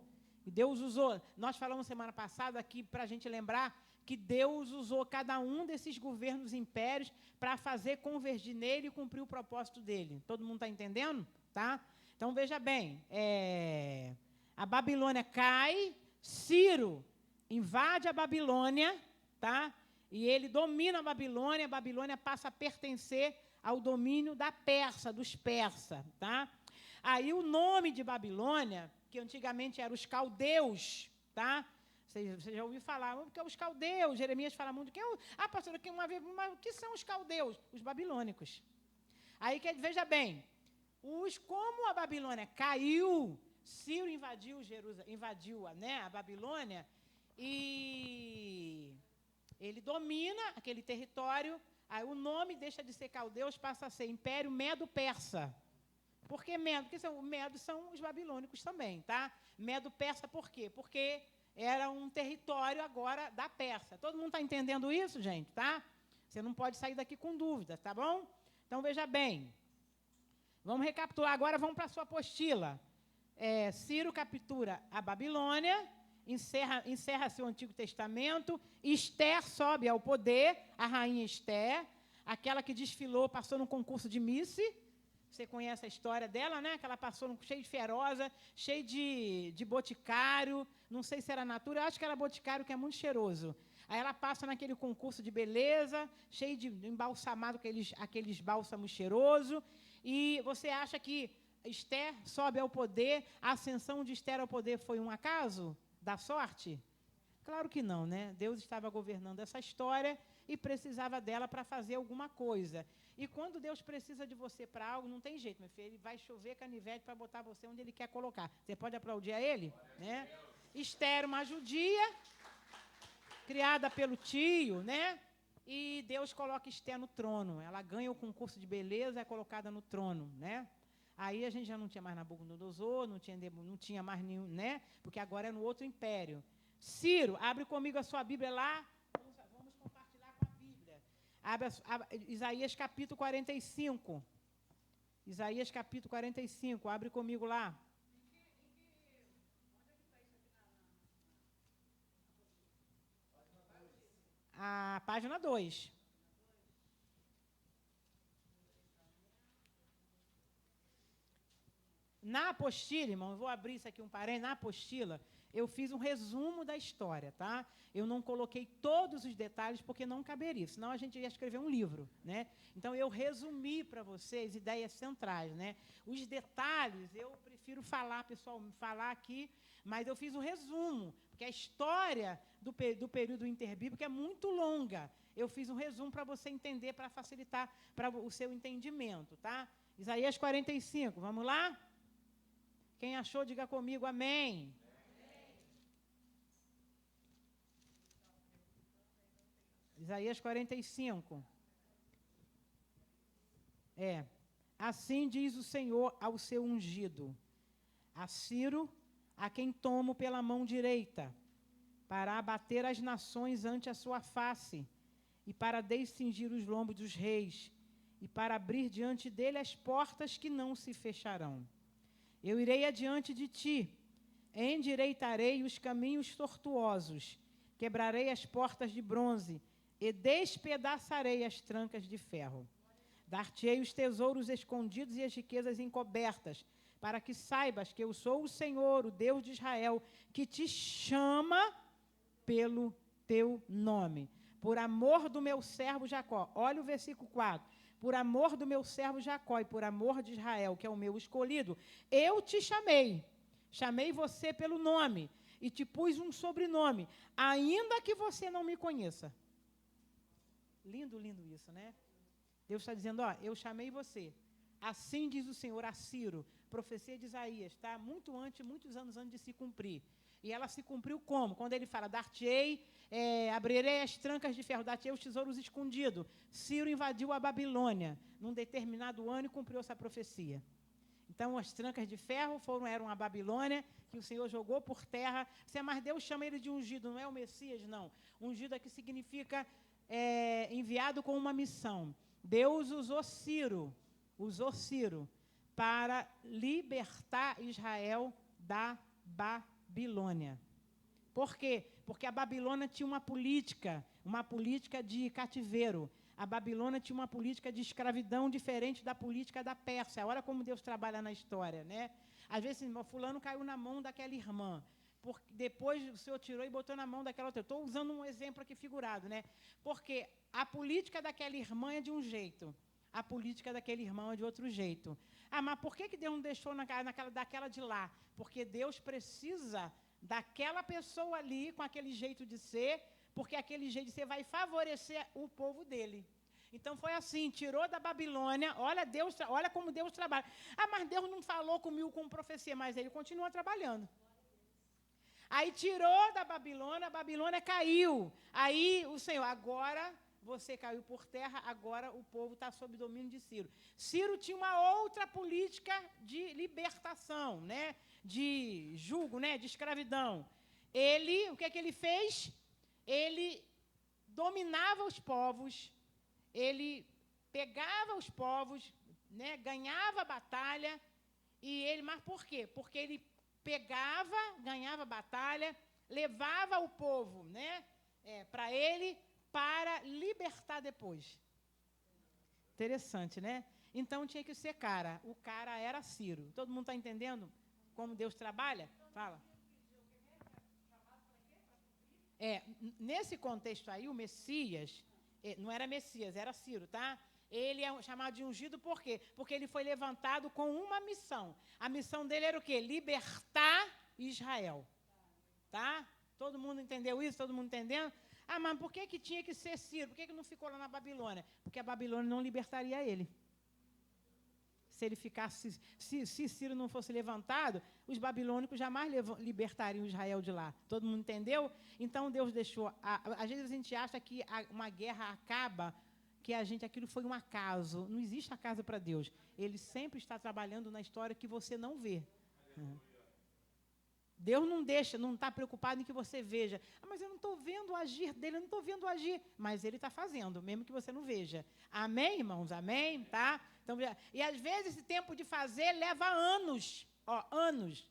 E Deus usou, nós falamos semana passada aqui para a gente lembrar que Deus usou cada um desses governos impérios para fazer convergir nele e cumprir o propósito dele. Todo mundo está entendendo? Tá? Então, veja bem, a Babilônia cai, Ciro invade a Babilônia, tá? E ele domina a Babilônia passa a pertencer ao domínio da Pérsia, dos persas, tá? Aí o nome de Babilônia, que antigamente eram os caldeus, tá? Você já ouviu falar, porque os caldeus, Jeremias fala muito, pastora, o que são os caldeus? Os babilônicos. Aí, veja bem, como a Babilônia caiu, Ciro invadiu a Babilônia, e ele domina aquele território, aí o nome deixa de ser caldeus, passa a ser Império Medo-Persa. Por que Medo? Porque Medo são os babilônicos também, tá? Medo-Persa por quê? Porque era um território agora da Pérsia. Todo mundo está entendendo isso, gente, tá? Você não pode sair daqui com dúvidas, tá bom? Então, veja bem. Vamos recapitular agora, vamos para a sua apostila. Ciro captura a Babilônia, encerra seu Antigo Testamento, Esther sobe ao poder, a rainha Esther, aquela que desfilou, passou no concurso de Miss. Você conhece a história dela, né? Que ela passou cheia de feroza, cheia de boticário, não sei se era natura, eu acho que era boticário, que é muito cheiroso. Aí ela passa naquele concurso de beleza, cheio de embalsamado, aqueles bálsamos cheirosos, e você acha que Esther sobe ao poder, a ascensão de Esther ao poder foi um acaso da sorte? Claro que não, né? Deus estava governando essa história e precisava dela para fazer alguma coisa. E quando Deus precisa de você para algo, não tem jeito, meu filho, ele vai chover canivete para botar você onde ele quer colocar. Você pode aplaudir a ele? Né? Esther, uma judia, criada pelo tio, né? E Deus coloca Esther no trono. Ela ganha o concurso de beleza, é colocada no trono, né? Aí a gente já não tinha mais Nabucodonosor, não tinha mais nenhum, né? Porque agora é no outro império. Ciro, abre comigo a sua Bíblia lá. Vamos compartilhar com a Bíblia. Abre Isaías capítulo 45. Isaías capítulo 45, abre comigo lá. A página 2. Na apostila, irmão, eu vou abrir isso aqui um parênteses, na apostila, eu fiz um resumo da história, tá? Eu não coloquei todos os detalhes porque não caberia, senão a gente ia escrever um livro, né? Então, eu resumi para vocês ideias centrais, né? Os detalhes, eu prefiro falar, pessoal, falar aqui, mas eu fiz um resumo, porque a história do período interbíblico é muito longa. Eu fiz um resumo para você entender, para facilitar para o seu entendimento, tá? Isaías 45, vamos lá? Quem achou, diga comigo, amém. Isaías 45. Assim diz o Senhor ao seu ungido, a Ciro, a quem tomo pela mão direita, para abater as nações ante a sua face, e para descingir os lombos dos reis, e para abrir diante dele as portas que não se fecharão. Eu irei adiante de ti, endireitarei os caminhos tortuosos, quebrarei as portas de bronze e despedaçarei as trancas de ferro. Dar-te-ei os tesouros escondidos e as riquezas encobertas, para que saibas que eu sou o Senhor, o Deus de Israel, que te chama pelo teu nome. Por amor do meu servo Jacó. Olha o versículo 4. Por amor do meu servo Jacó e por amor de Israel, que é o meu escolhido, eu te chamei. Chamei você pelo nome e te pus um sobrenome, ainda que você não me conheça. Lindo, lindo isso, né? Deus está dizendo, eu chamei você. Assim diz o Senhor a Ciro, profecia de Isaías, tá? Muitos anos antes de se cumprir. E ela se cumpriu como? Quando ele fala, dar-te-ei, abrirei as trancas de ferro, dar-te-ei os tesouros escondidos. Ciro invadiu a Babilônia num determinado ano e cumpriu essa profecia. Então, as trancas de ferro eram a Babilônia, que o Senhor jogou por terra. Mas Deus chama ele de ungido, não é o Messias, não. Ungido aqui significa enviado com uma missão. Deus usou Ciro para libertar Israel da Babilônia. Por quê? Porque a Babilônia tinha uma política de cativeiro. A Babilônia tinha uma política de escravidão diferente da política da Pérsia. Olha como Deus trabalha na história, né? Às vezes, fulano caiu na mão daquela irmã. Depois o Senhor tirou e botou na mão daquela outra. Estou usando um exemplo aqui figurado, né? Porque a política daquela irmã é de um jeito, a política daquele irmão é de outro jeito. Ah, mas por que Deus não deixou daquela de lá? Porque Deus precisa daquela pessoa ali, com aquele jeito de ser, porque aquele jeito de ser vai favorecer o povo dele. Então foi assim, tirou da Babilônia, olha como Deus trabalha. Ah, mas Deus não falou comigo com profecia, mas ele continua trabalhando. Aí tirou da Babilônia, a Babilônia caiu. Aí o Senhor, agora você caiu por terra, agora o povo está sob domínio de Ciro. Ciro tinha uma outra política de libertação, né? De jugo, né? De escravidão. O que ele fez? Ele dominava os povos, ele pegava os povos, né? Ganhava a batalha, mas por quê? Porque ele pegava, ganhava a batalha, levava o povo, né? Para ele, para libertar depois. Interessante, né? Então tinha que ser cara. O cara era Ciro. Todo mundo está entendendo como Deus trabalha? Fala. Nesse contexto aí, o Messias, não era Messias, era Ciro, tá? Ele é chamado de ungido por quê? Porque ele foi levantado com uma missão. A missão dele era o quê? Libertar Israel. Tá? Todo mundo entendeu isso? Todo mundo entendendo? Ah, mas por que tinha que ser Ciro? Por que não ficou lá na Babilônia? Porque a Babilônia não libertaria ele. Se ele ficasse, se Ciro não fosse levantado, os babilônicos jamais libertariam Israel de lá. Todo mundo entendeu? Então Deus deixou. Às vezes a gente acha que uma guerra acaba, que aquilo foi um acaso. Não existe acaso para Deus. Ele sempre está trabalhando na história que você não vê. Deus não deixa, não está preocupado em que você veja. Ah, mas eu não estou vendo o agir dele, eu não estou vendo o agir. Mas ele está fazendo, mesmo que você não veja. Amém, irmãos? Amém? Tá? Então, e às vezes esse tempo de fazer leva anos. Anos.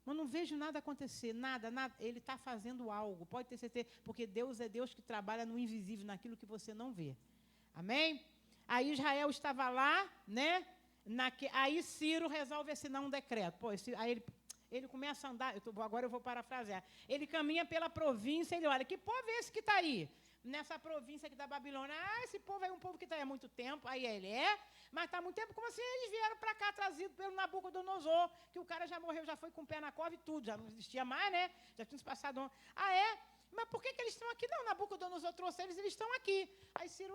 Mas não vejo nada acontecer, nada. Ele está fazendo algo, pode ter certeza. Porque Deus é Deus que trabalha no invisível, naquilo que você não vê. Amém? Aí Israel estava lá, né? Aí Ciro resolve assinar um decreto. Aí ele começa a andar, agora eu vou parafrasear. Ele caminha pela província, ele olha, que povo é esse que está aí? Nessa província aqui da Babilônia. Ah, esse povo é um povo que está aí há muito tempo. Aí ele mas está há muito tempo. Como assim eles vieram para cá trazidos pelo Nabucodonosor? Que o cara já morreu, já foi com o pé na cova e tudo, já não existia mais, né? Já tinha se passado. Ah, é? Mas por que eles estão aqui? Não, Nabucodonosor trouxe eles estão aqui. Aí Ciro,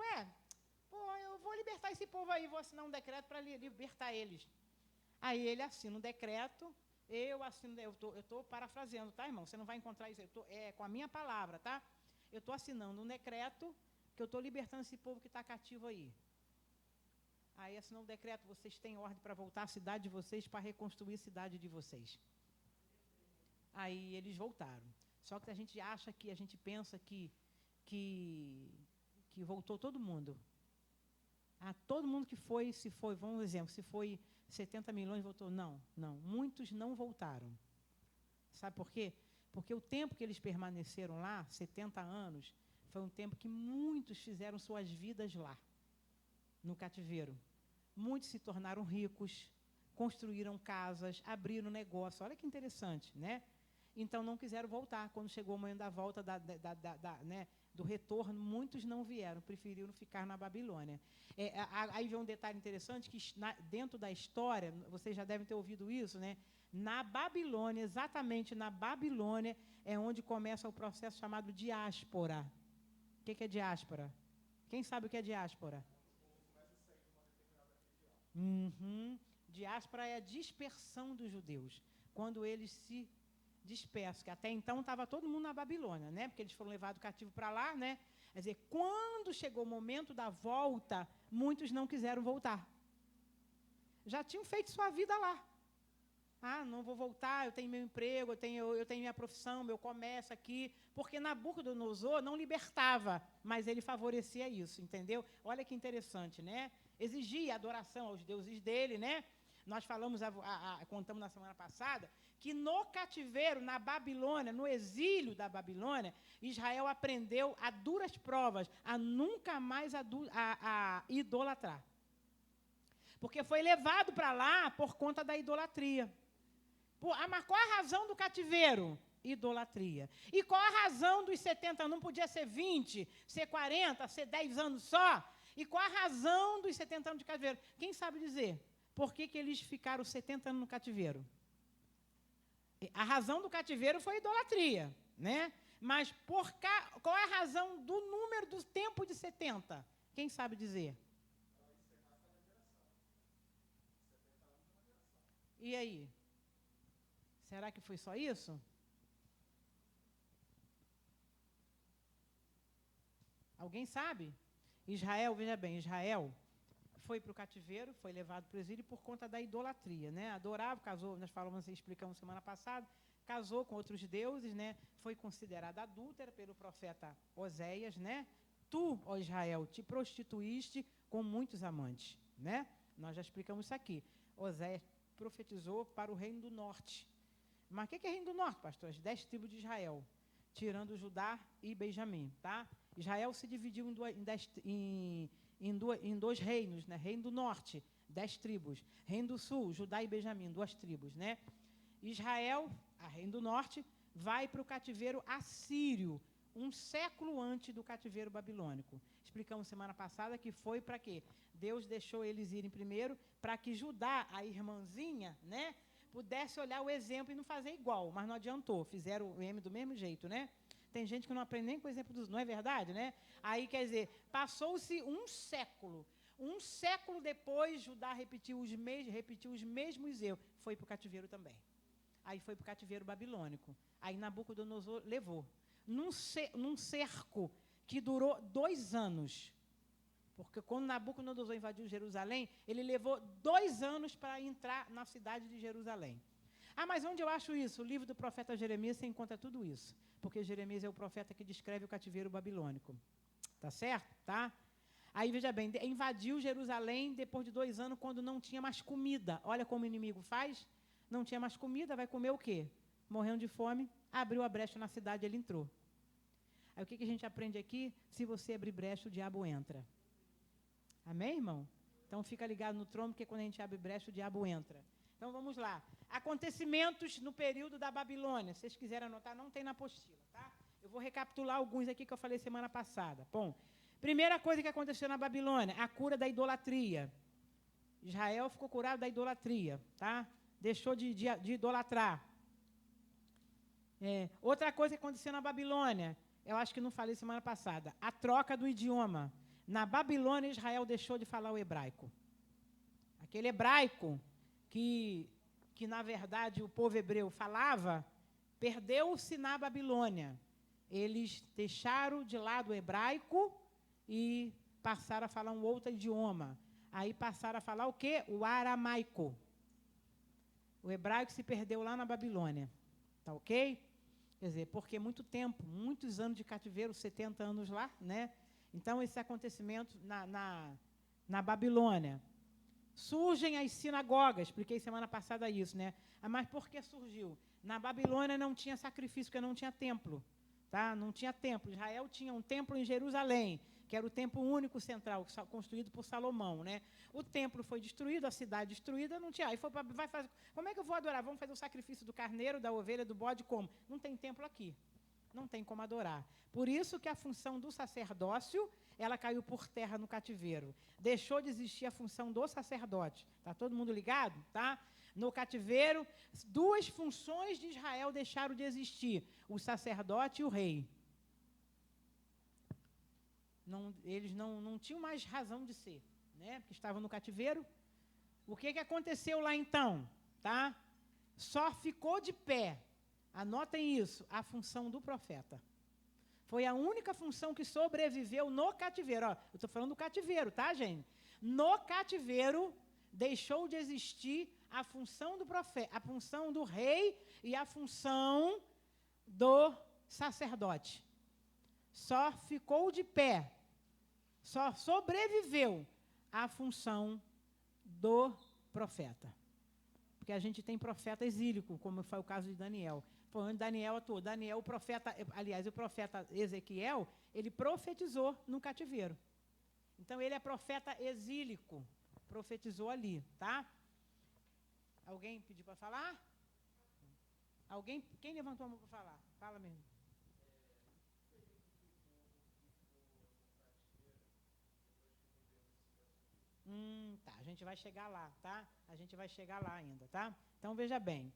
eu vou libertar esse povo aí, vou assinar um decreto para libertar eles. Aí ele assina um decreto. Eu estou parafraseando, tá, irmão? Você não vai encontrar isso. Com a minha palavra, tá? Eu estou assinando um decreto que eu estou libertando esse povo que está cativo aí. Aí assinou um decreto, vocês têm ordem para voltar à cidade de vocês, para reconstruir a cidade de vocês. Aí eles voltaram. Só que a gente acha que, a gente pensa que voltou todo mundo. Todo mundo que se foi, vamos um exemplo, se foi 70 milhões voltou. Não. Muitos não voltaram. Sabe por quê? Porque o tempo que eles permaneceram lá, 70 anos, foi um tempo que muitos fizeram suas vidas lá, no cativeiro. Muitos se tornaram ricos, construíram casas, abriram negócio. Olha que interessante, né? Então não quiseram voltar. Quando chegou o momento da volta, né, do retorno, muitos não vieram, preferiram ficar na Babilônia. Aí vem um detalhe interessante, que dentro da história, vocês já devem ter ouvido isso, né? Na Babilônia, exatamente na Babilônia, é onde começa o processo chamado diáspora. O que é diáspora? Quem sabe o que é diáspora? Diáspora é a dispersão dos judeus. Quando eles se dispersam, que até então estava todo mundo na Babilônia, né? Porque eles foram levados cativo para lá, né? Quer dizer, quando chegou o momento da volta, muitos não quiseram voltar. Já tinham feito sua vida lá. Ah, não vou voltar, eu tenho meu emprego, eu tenho minha profissão, meu comércio aqui. Porque Nabucodonosor não libertava, mas ele favorecia isso, entendeu? Olha que interessante, né? Exigia adoração aos deuses dele, né? Nós falamos, contamos na semana passada, que no cativeiro, na Babilônia, no exílio da Babilônia, Israel aprendeu a duras provas a nunca mais a idolatrar. Porque foi levado para lá por conta da idolatria. Mas qual a razão do cativeiro? Idolatria. E qual a razão dos 70 anos? Não podia ser 20, ser 40, ser 10 anos só? E qual a razão dos 70 anos de cativeiro? Quem sabe dizer? Por que eles ficaram 70 anos no cativeiro? A razão do cativeiro foi idolatria, né? Mas qual é a razão do número do tempo de 70? Quem sabe dizer? E aí? Será que foi só isso? Alguém sabe? Israel, veja bem, Israel foi para o cativeiro, foi levado para o exílio por conta da idolatria, né? Adorava, casou, nós falamos, explicamos semana passada, casou com outros deuses, né? Foi considerada adúltera pelo profeta Oséias, né? Tu, ó Israel, te prostituíste com muitos amantes, né? Nós já explicamos isso aqui. Oséias profetizou para o reino do norte. Mas o que é reino do norte, pastor? As 10 tribos de Israel, tirando Judá e Benjamim, tá? Israel se dividiu em dois reinos, né? Reino do norte, 10 tribos. Reino do sul, Judá e Benjamim, 2 tribos, né? Israel, a reino do norte, vai para o cativeiro assírio, um século antes do cativeiro babilônico. Explicamos semana passada que foi para quê? Deus deixou eles irem primeiro para que Judá, a irmãzinha, né, pudesse olhar o exemplo e não fazer igual, mas não adiantou, fizeram o M do mesmo jeito, né? Tem gente que não aprende nem com o exemplo dos... Não é verdade, né? Aí, quer dizer, passou-se um século depois, Judá repetiu os mesmos erros. Foi para o cativeiro também. Aí foi para o cativeiro babilônico. Aí Nabucodonosor levou. Num cerco que durou 2 anos. Porque quando Nabucodonosor invadiu Jerusalém, ele levou 2 anos para entrar na cidade de Jerusalém. Ah, mas onde eu acho isso? O livro do profeta Jeremias, você encontra tudo isso. Porque Jeremias é o profeta que descreve o cativeiro babilônico. Tá certo? Tá? Aí, veja bem, invadiu Jerusalém depois de 2 anos, quando não tinha mais comida. Olha como o inimigo faz. Não tinha mais comida, vai comer o quê? Morrendo de fome, abriu a brecha na cidade, ele entrou. Aí o que a gente aprende aqui? Se você abrir brecha, o diabo entra. Amém, irmão? Então fica ligado no trono, porque quando a gente abre brecha, o diabo entra. Então vamos lá. Acontecimentos no período da Babilônia. Se vocês quiserem anotar, não tem na apostila, tá? Eu vou recapitular alguns aqui que eu falei semana passada. Bom, primeira coisa que aconteceu na Babilônia, a cura da idolatria. Israel ficou curado da idolatria, tá? Deixou de idolatrar. Outra coisa que aconteceu na Babilônia, eu acho que não falei semana passada, a troca do idioma. Na Babilônia, Israel deixou de falar o hebraico. Aquele hebraico que na verdade o povo hebreu falava, perdeu-se na Babilônia. Eles deixaram de lado o hebraico e passaram a falar um outro idioma. Aí passaram a falar o quê? O aramaico. O hebraico se perdeu lá na Babilônia. Tá ok? Quer dizer, porque muito tempo, muitos anos de cativeiro, 70 anos lá, né? Então, esses acontecimentos na Babilônia. Surgem as sinagogas, expliquei semana passada isso, né? Mas por que surgiu? Na Babilônia não tinha sacrifício, porque não tinha templo, tá? Não tinha templo. Israel tinha um templo em Jerusalém, que era o templo único central, construído por Salomão, né? O templo foi destruído, a cidade destruída, não tinha. Aí vai fazer, como é que eu vou adorar? Vamos fazer o sacrifício do carneiro, da ovelha, do bode, como? Não tem templo aqui. Não tem como adorar. Por isso que a função do sacerdócio, ela caiu por terra no cativeiro. Deixou de existir a função do sacerdote. Tá todo mundo ligado? Tá? No cativeiro, 2 funções de Israel deixaram de existir: o sacerdote e o rei. Eles não tinham mais razão de ser, né? Porque estavam no cativeiro. O que aconteceu lá então? Tá? Só ficou de pé, anotem isso, a função do profeta. Foi a única função que sobreviveu no cativeiro. Ó, eu estou falando do cativeiro, tá, gente? No cativeiro, deixou de existir a função do profeta, a função do rei e a função do sacerdote. Só ficou de pé, só sobreviveu a função do profeta. Porque porque a gente tem profeta exílico, como foi o caso de Daniel. Foi onde Daniel atuou. Daniel, o profeta Ezequiel, ele profetizou no cativeiro. Então, ele é profeta exílico, profetizou ali, tá? Alguém pediu para falar? Alguém? Quem levantou a mão para falar? Fala mesmo. Tá, a gente vai chegar lá, tá? A gente vai chegar lá ainda, tá? Então, veja bem.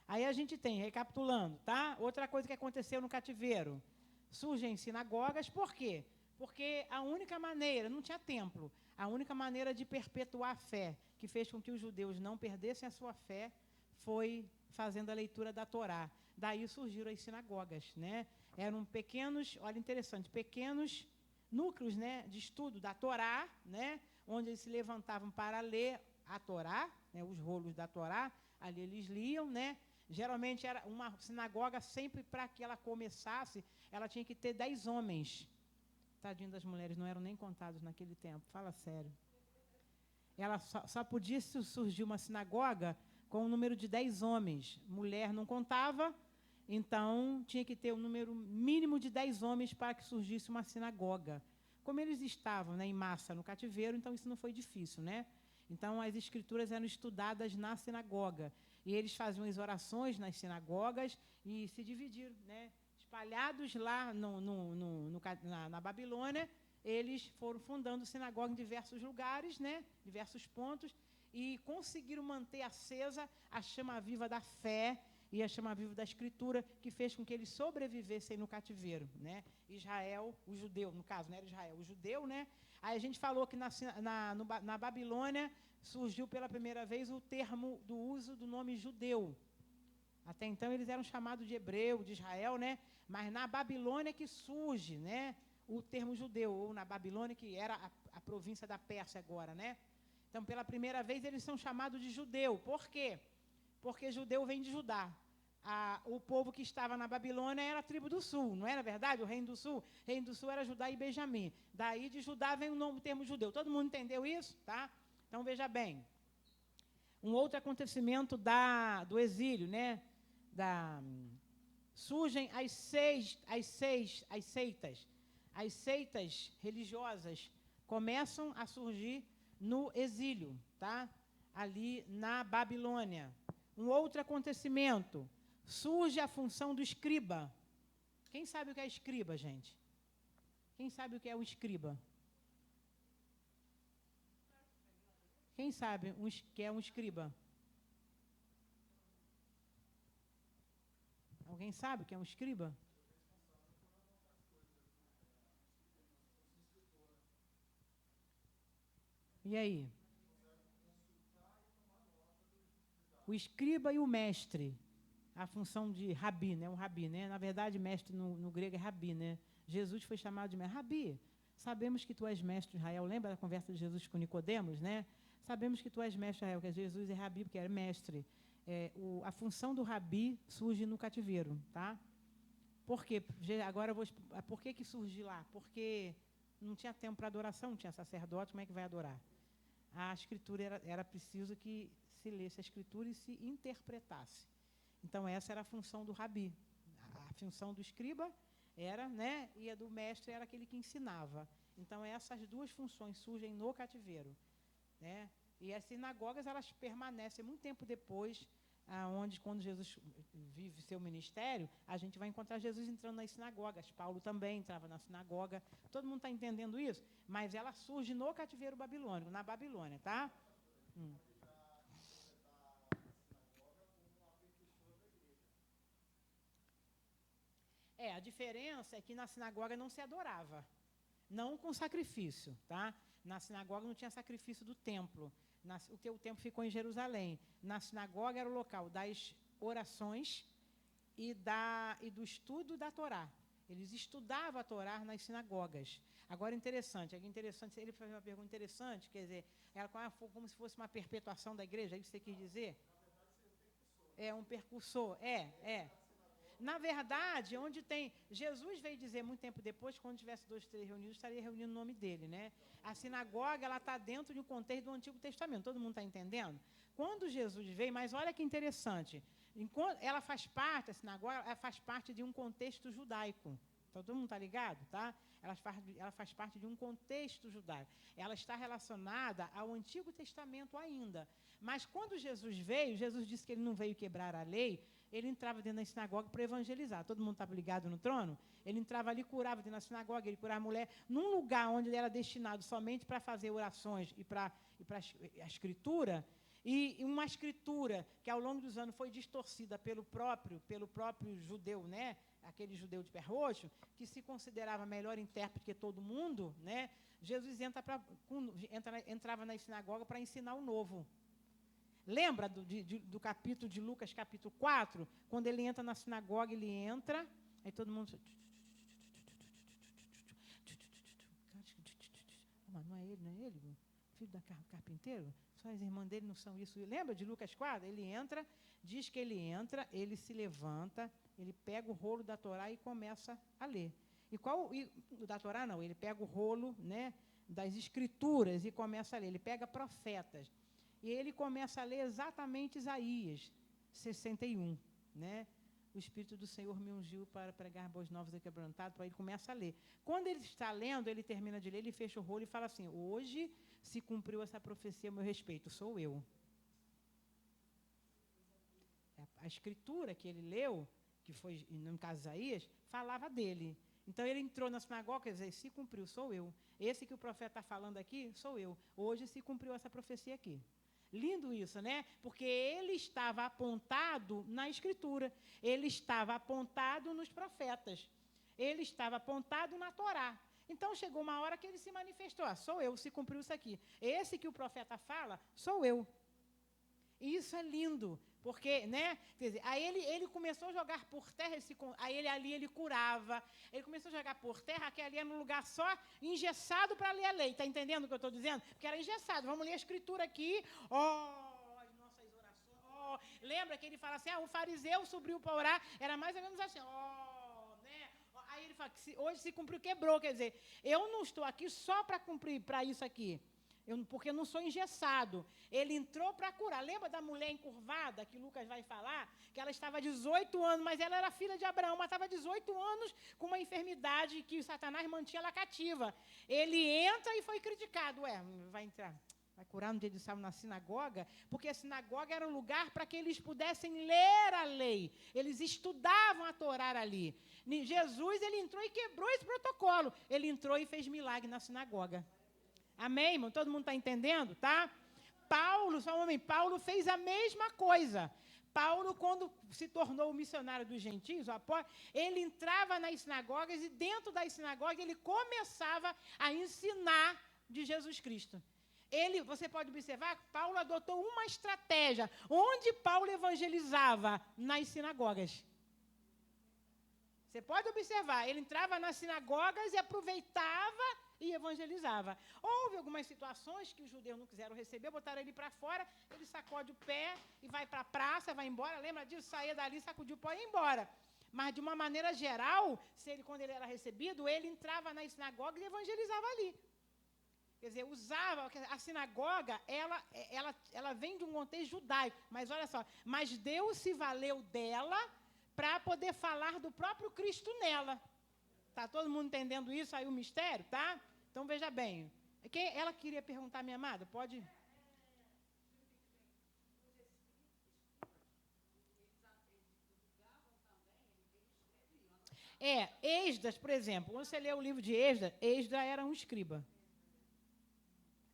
Aí a gente tem, recapitulando, tá? Outra coisa que aconteceu no cativeiro. Surgem sinagogas, por quê? Porque a única maneira, não tinha templo, a única maneira de perpetuar a fé, que fez com que os judeus não perdessem a sua fé, foi fazendo a leitura da Torá. Daí surgiram as sinagogas, né? Eram pequenos, olha interessante, pequenos núcleos, né, de estudo da Torá, né, onde eles se levantavam para ler a Torá, né, os rolos da Torá, ali eles liam, né? Geralmente era uma sinagoga, sempre para que ela começasse, ela tinha que ter 10 homens. Tadinho das mulheres, não eram nem contados naquele tempo, fala sério. Ela só podia surgir uma sinagoga com um número de 10 homens. Mulher não contava, então tinha que ter um número mínimo de 10 homens para que surgisse uma sinagoga. Como eles estavam, né, em massa no cativeiro, então isso não foi difícil, né? Então as escrituras eram estudadas na sinagoga. E eles faziam as orações nas sinagogas e se dividiram, né? Espalhados lá na Babilônia, eles foram fundando sinagoga em diversos lugares, né? Diversos pontos, e conseguiram manter acesa a chama viva da fé e a chama viva da Escritura, que fez com que eles sobrevivessem no cativeiro, né? Israel, o judeu, no caso, não era Israel, o judeu, né? Aí a gente falou que na Babilônia surgiu pela primeira vez o termo do uso do nome judeu. Até então eles eram chamados de hebreu, de Israel, né? Mas na Babilônia que surge, né, o termo judeu, ou na Babilônia, que era a província da Pérsia agora, né? Então, pela primeira vez, eles são chamados de judeu. Por quê? Porque judeu vem de Judá. O povo que estava na Babilônia era a tribo do sul, não era verdade? O reino do sul? O reino do sul era Judá e Benjamim. Daí de Judá vem o termo judeu. Todo mundo entendeu isso? Tá? Então, veja bem. Um outro acontecimento do exílio, né? Surgem as seitas. As seitas religiosas começam a surgir no exílio, tá? Ali na Babilônia. Um outro acontecimento, surge a função do escriba. Quem sabe o que é escriba, gente? Quem sabe o que é o escriba? Quem sabe o que é um escriba? Alguém sabe o que é um escriba? E aí? O escriba e o mestre. A função de rabi, né? Um rabi, né? Na verdade, mestre no grego é rabi, né? Jesus foi chamado de mestre. Rabi, sabemos que tu és mestre de Israel. Lembra da conversa de Jesus com Nicodemos, né? Sabemos que tu és mestre de Israel, que Jesus é rabi, porque era mestre. A função do rabi surge no cativeiro, tá? Por quê? Agora por que surgiu lá? Porque não tinha tempo para adoração, não tinha sacerdote, como é que vai adorar? A escritura era preciso que se lesse a escritura e se interpretasse. Então essa era a função do rabi. A função do escriba era, né, e a do mestre era aquele que ensinava. Então essas duas funções surgem no cativeiro, né? E as sinagogas elas permanecem muito tempo depois, quando Jesus vive seu ministério, a gente vai encontrar Jesus entrando nas sinagogas. Paulo também entrava na sinagoga. Todo mundo está entendendo isso? Mas ela surge no cativeiro babilônico, na Babilônia, tá? A diferença é que na sinagoga não se adorava, não com sacrifício, tá? Na sinagoga não tinha sacrifício do templo, porque o templo ficou em Jerusalém. Na sinagoga era o local das orações e do estudo da Torá. Eles estudavam a Torá nas sinagogas. Agora, interessante, ele fez uma pergunta interessante, quer dizer, era como se fosse uma perpetuação da igreja, é isso que você quis dizer? É um percursor, Na verdade, onde tem... Jesus veio dizer muito tempo depois, que quando tivesse 2, 3 reunidos, estaria reunindo o nome dele, né? A sinagoga, ela está dentro de um contexto do Antigo Testamento. Todo mundo está entendendo? Quando Jesus veio, mas olha que interessante, ela faz parte, a sinagoga, ela faz parte de um contexto judaico. Então, todo mundo está ligado, tá? Ela faz parte de um contexto judaico. Ela está relacionada ao Antigo Testamento ainda. Mas quando Jesus veio, Jesus disse que ele não veio quebrar a lei, ele entrava dentro da sinagoga para evangelizar. Todo mundo estava ligado no trono? Ele entrava ali, curava dentro da sinagoga, ele curava a mulher, num lugar onde ele era destinado somente para fazer orações e para a escritura, e uma escritura que ao longo dos anos foi distorcida pelo próprio judeu, né? Aquele judeu de pé roxo, que se considerava melhor intérprete que todo mundo, né? Jesus entrava na sinagoga para ensinar o novo. Lembra do capítulo de Lucas, capítulo 4? Quando ele entra na sinagoga, ele entra, aí todo mundo... Não é ele? Filho da carpinteiro? Só as irmãs dele não são isso. Lembra de Lucas 4? Ele entra, diz que ele entra, ele se levanta, ele pega o rolo da Torá e começa a ler. Da Torá não, ele pega o rolo, né, das escrituras e começa a ler. Ele pega profetas. E ele começa a ler exatamente Isaías 61, né? O Espírito do Senhor me ungiu para pregar boas novas e quebrantado, para ele começa a ler. Quando ele está lendo, ele termina de ler, ele fecha o rolo e fala assim: hoje se cumpriu essa profecia a meu respeito, sou eu. A escritura que ele leu, que foi, no caso Isaías, falava dele. Então ele entrou na sinagoga, quer dizer, se cumpriu, sou eu. Esse que o profeta está falando aqui, sou eu. Hoje se cumpriu essa profecia aqui. Lindo isso, né? Porque ele estava apontado na Escritura, ele estava apontado nos profetas, ele estava apontado na Torá. Então, chegou uma hora que ele se manifestou. Sou eu, se cumpriu isso aqui. Esse que o profeta fala, sou eu. E isso é lindo, porque, né? Quer dizer, aí ele começou a jogar por terra, aí ele curava, ele começou a jogar por terra, que ali era um lugar só engessado para ler a lei. Está entendendo o que eu estou dizendo? Porque era engessado. Vamos ler a escritura aqui, as nossas orações. Lembra que ele fala assim, o fariseu subiu para orar, era mais ou menos assim, né? Aí ele fala que hoje se cumpriu, quebrou, quer dizer, eu não estou aqui só para cumprir, para isso aqui. Porque eu não sou engessado. Ele entrou para curar. Lembra da mulher encurvada, que Lucas vai falar? Que ela estava 18 anos, mas ela era filha de Abraão, mas estava 18 anos com uma enfermidade que Satanás mantinha ela cativa. Ele entra e foi criticado. Vai curar no dia de sábado na sinagoga? Porque a sinagoga era um lugar para que eles pudessem ler a lei. Eles estudavam a Torá ali. Jesus, ele entrou e quebrou esse protocolo. Ele entrou e fez milagre na sinagoga. Amém, irmão? Todo mundo está entendendo, tá? Paulo fez a mesma coisa. Paulo, quando se tornou o missionário dos gentios, o apóstolo, ele entrava nas sinagogas e dentro das sinagogas ele começava a ensinar de Jesus Cristo. Você pode observar que Paulo adotou uma estratégia. Onde Paulo evangelizava? Nas sinagogas. Você pode observar, ele entrava nas sinagogas e aproveitava e evangelizava. Houve algumas situações que os judeus não quiseram receber, botaram ele para fora, ele sacode o pé e vai para a praça, vai embora. Lembra disso? Saía dali, sacudiu o pó e ia embora. Mas, de uma maneira geral, quando ele era recebido, ele entrava nas sinagogas e evangelizava ali. Quer dizer, a sinagoga, ela vem de um contexto judaico. Mas, olha só, mas Deus se valeu dela para poder falar do próprio Cristo nela. Está todo mundo entendendo isso aí, o mistério, tá? Então, veja bem. Ela queria perguntar, minha amada? Pode... Esdras, por exemplo, quando você lê o livro de Esdras, Esdras era um escriba.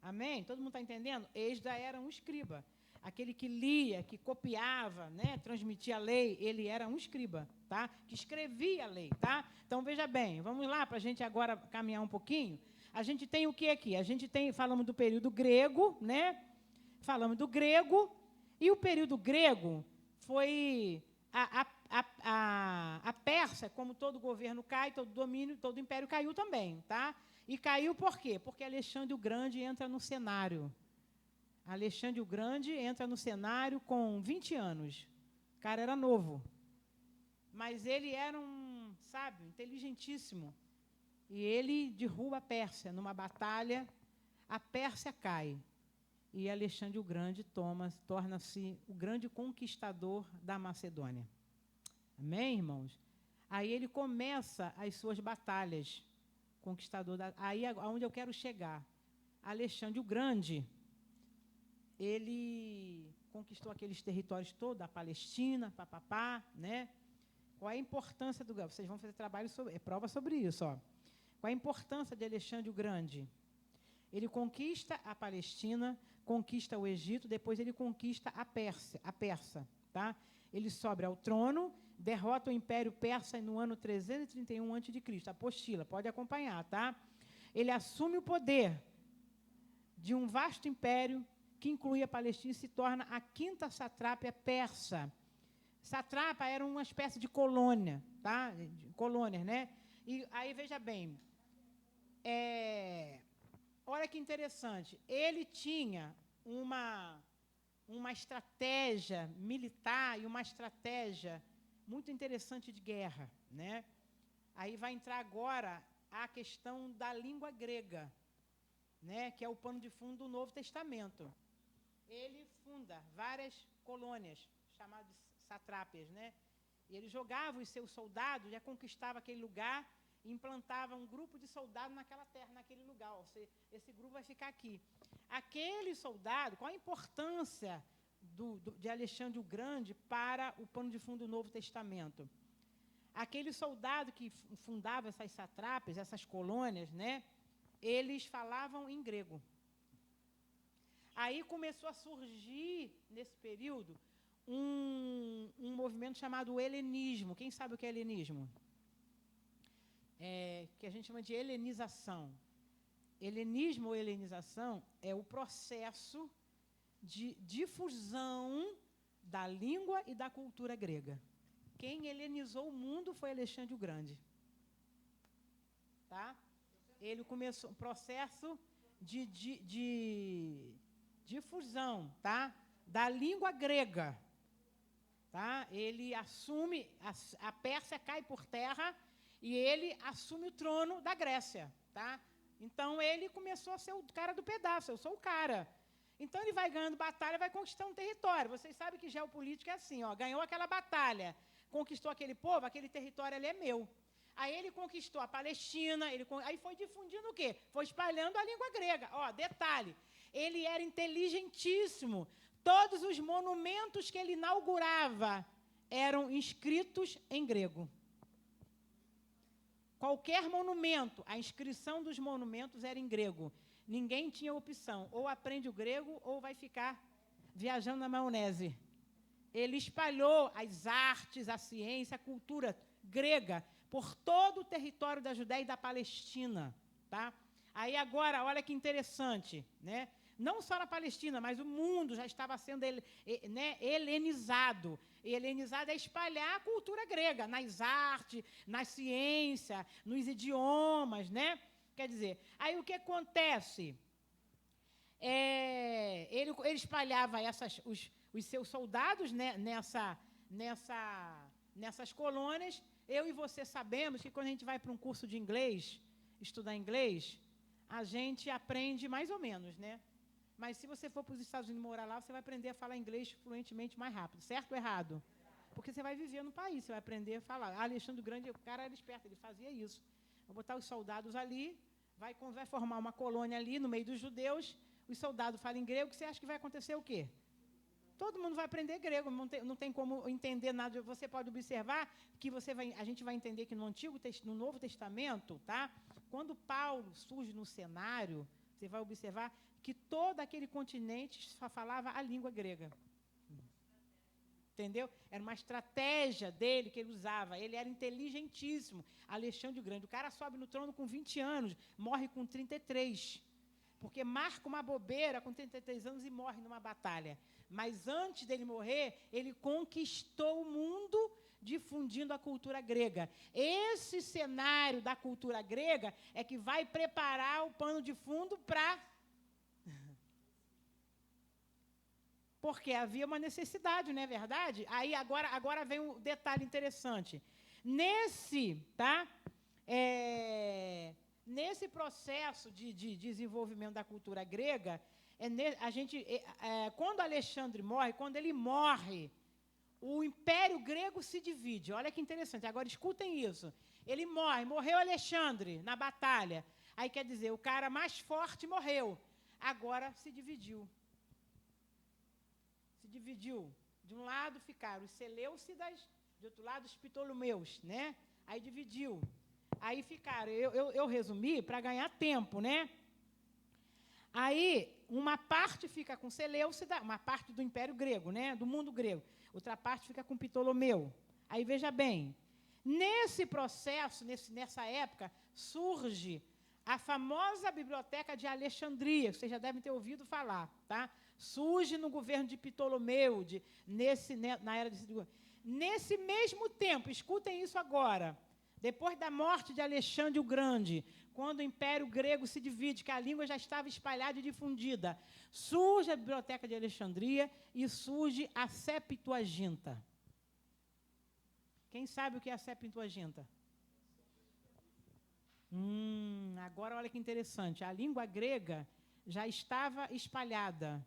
Amém? Todo mundo está entendendo? Esdras era um escriba. Aquele que lia, que copiava, né, transmitia a lei, ele era um escriba, tá? Que escrevia a lei, tá? Então, veja bem, vamos lá para a gente agora caminhar um pouquinho. A gente tem o que aqui? Falamos do período grego, né? Falamos do grego, e o período grego foi a Pérsia, como todo governo cai, todo domínio, todo império caiu também, tá? E caiu por quê? Porque Alexandre o Grande entra no cenário. Alexandre o Grande entra no cenário com 20 anos. O cara era novo. mas ele era um sábio, inteligentíssimo. E ele derruba a Pérsia numa batalha, a Pérsia cai. E Alexandre o Grande torna-se o grande conquistador da Macedônia. Amém, irmãos? Aí ele começa as suas batalhas, conquistador. Aí é onde eu quero chegar. Alexandre o Grande, ele conquistou aqueles territórios todos, a Palestina, papapá, né? Qual é a importância do... Vocês vão fazer trabalho sobre... prova sobre isso, ó. Qual é a importância de Alexandre o Grande? Ele conquista a Palestina, conquista o Egito, depois ele conquista a Pérsia, tá? Ele sobe ao trono, derrota o Império Persa no ano 331 a.C., apostila, pode acompanhar, tá? Ele assume o poder de um vasto império que incluía a Palestina e se torna a quinta satrápia persa. Satrapa era uma espécie de colônia, tá? Colônias, né? E aí, veja bem, olha que interessante, ele tinha uma estratégia militar e uma estratégia muito interessante de guerra, né? Aí vai entrar agora a questão da língua grega, né? Que é o pano de fundo do Novo Testamento. Ele funda várias colônias, chamadas de satrápias, né? E ele jogava os seus soldados, já conquistava aquele lugar e implantava um grupo de soldados naquela terra, naquele lugar. Ou seja, esse grupo vai ficar aqui. Aquele soldado, qual a importância de Alexandre o Grande para o pano de fundo do Novo Testamento? Aquele soldado que fundava essas satrápias, essas colônias, né? Eles falavam em grego. Aí começou a surgir, nesse período, um movimento chamado helenismo. Quem sabe o que é helenismo? Que a gente chama de helenização. Helenismo ou helenização é o processo de difusão da língua e da cultura grega. Quem helenizou o mundo foi Alexandre o Grande. Tá? Ele começou um processo de difusão, tá? Da língua grega. Tá? Ele assume, a Pérsia cai por terra e ele assume o trono da Grécia. Tá? Então, ele começou a ser o cara do pedaço, eu sou o cara. Então, ele vai ganhando batalha, vai conquistando território. Vocês sabem que geopolítica é assim, ó, ganhou aquela batalha, conquistou aquele povo, aquele território ali é meu. Aí ele conquistou a Palestina, aí foi difundindo o quê? Foi espalhando a língua grega. Ó, detalhe, ele era inteligentíssimo. Todos os monumentos que ele inaugurava eram inscritos em grego. Qualquer monumento, a inscrição dos monumentos era em grego. Ninguém tinha opção. Ou aprende o grego ou vai ficar viajando na maionese. Ele espalhou as artes, a ciência, a cultura grega por todo o território da Judéia e da Palestina. Tá? Aí agora, olha que interessante, né? Não só na Palestina, mas o mundo já estava sendo helenizado. E helenizado é espalhar a cultura grega nas artes, na ciência, nos idiomas, né? Quer dizer, aí o que acontece? Ele espalhava os seus soldados, né, nessas colônias. Eu e você sabemos que quando a gente vai para um curso de inglês, estudar inglês, a gente aprende mais ou menos, né? Mas se você for para os Estados Unidos morar lá, você vai aprender a falar inglês fluentemente mais rápido, certo ou errado? Porque você vai viver no país, você vai aprender a falar. Alexandre o Grande, o cara era esperto, ele fazia isso. Vai botar os soldados ali, vai formar uma colônia ali no meio dos judeus, os soldados falam em grego, você acha que vai acontecer o quê? Todo mundo vai aprender grego, não tem como entender nada. Você pode observar que a gente vai entender que no Novo Testamento, tá? Quando Paulo surge no cenário, você vai observar que todo aquele continente só falava a língua grega. Entendeu? Era uma estratégia dele que ele usava. Ele era inteligentíssimo. Alexandre o Grande. O cara sobe no trono com 20 anos, morre com 33. Porque marca uma bobeira com 33 anos e morre numa batalha. Mas antes dele morrer, ele conquistou o mundo difundindo a cultura grega. Esse cenário da cultura grega é que vai preparar o pano de fundo para... porque havia uma necessidade, não é verdade? Aí agora vem um detalhe interessante. Nesse processo de desenvolvimento da cultura grega, quando Alexandre morre, quando ele morre, o Império Grego se divide. Olha que interessante. Agora escutem isso. Ele morreu Alexandre na batalha. Aí quer dizer, o cara mais forte morreu. Agora se dividiu. De um lado ficaram os Seleucidas, de outro lado os Ptolomeus, né? Aí dividiu. Aí ficaram. Eu resumi para ganhar tempo, né? Aí uma parte fica com Seleucida, uma parte do Império Grego, né? Do mundo grego. Outra parte fica com Ptolomeu. Aí veja bem, nesse processo, nessa época, surge a famosa Biblioteca de Alexandria, que vocês já devem ter ouvido falar, tá? Surge no governo de Ptolomeu, na era de... Nesse mesmo tempo, escutem isso agora, depois da morte de Alexandre o Grande, quando o Império Grego se divide, que a língua já estava espalhada e difundida, surge a Biblioteca de Alexandria e surge a Septuaginta. Quem sabe o que é a Septuaginta? Agora olha que interessante. A língua grega já estava espalhada.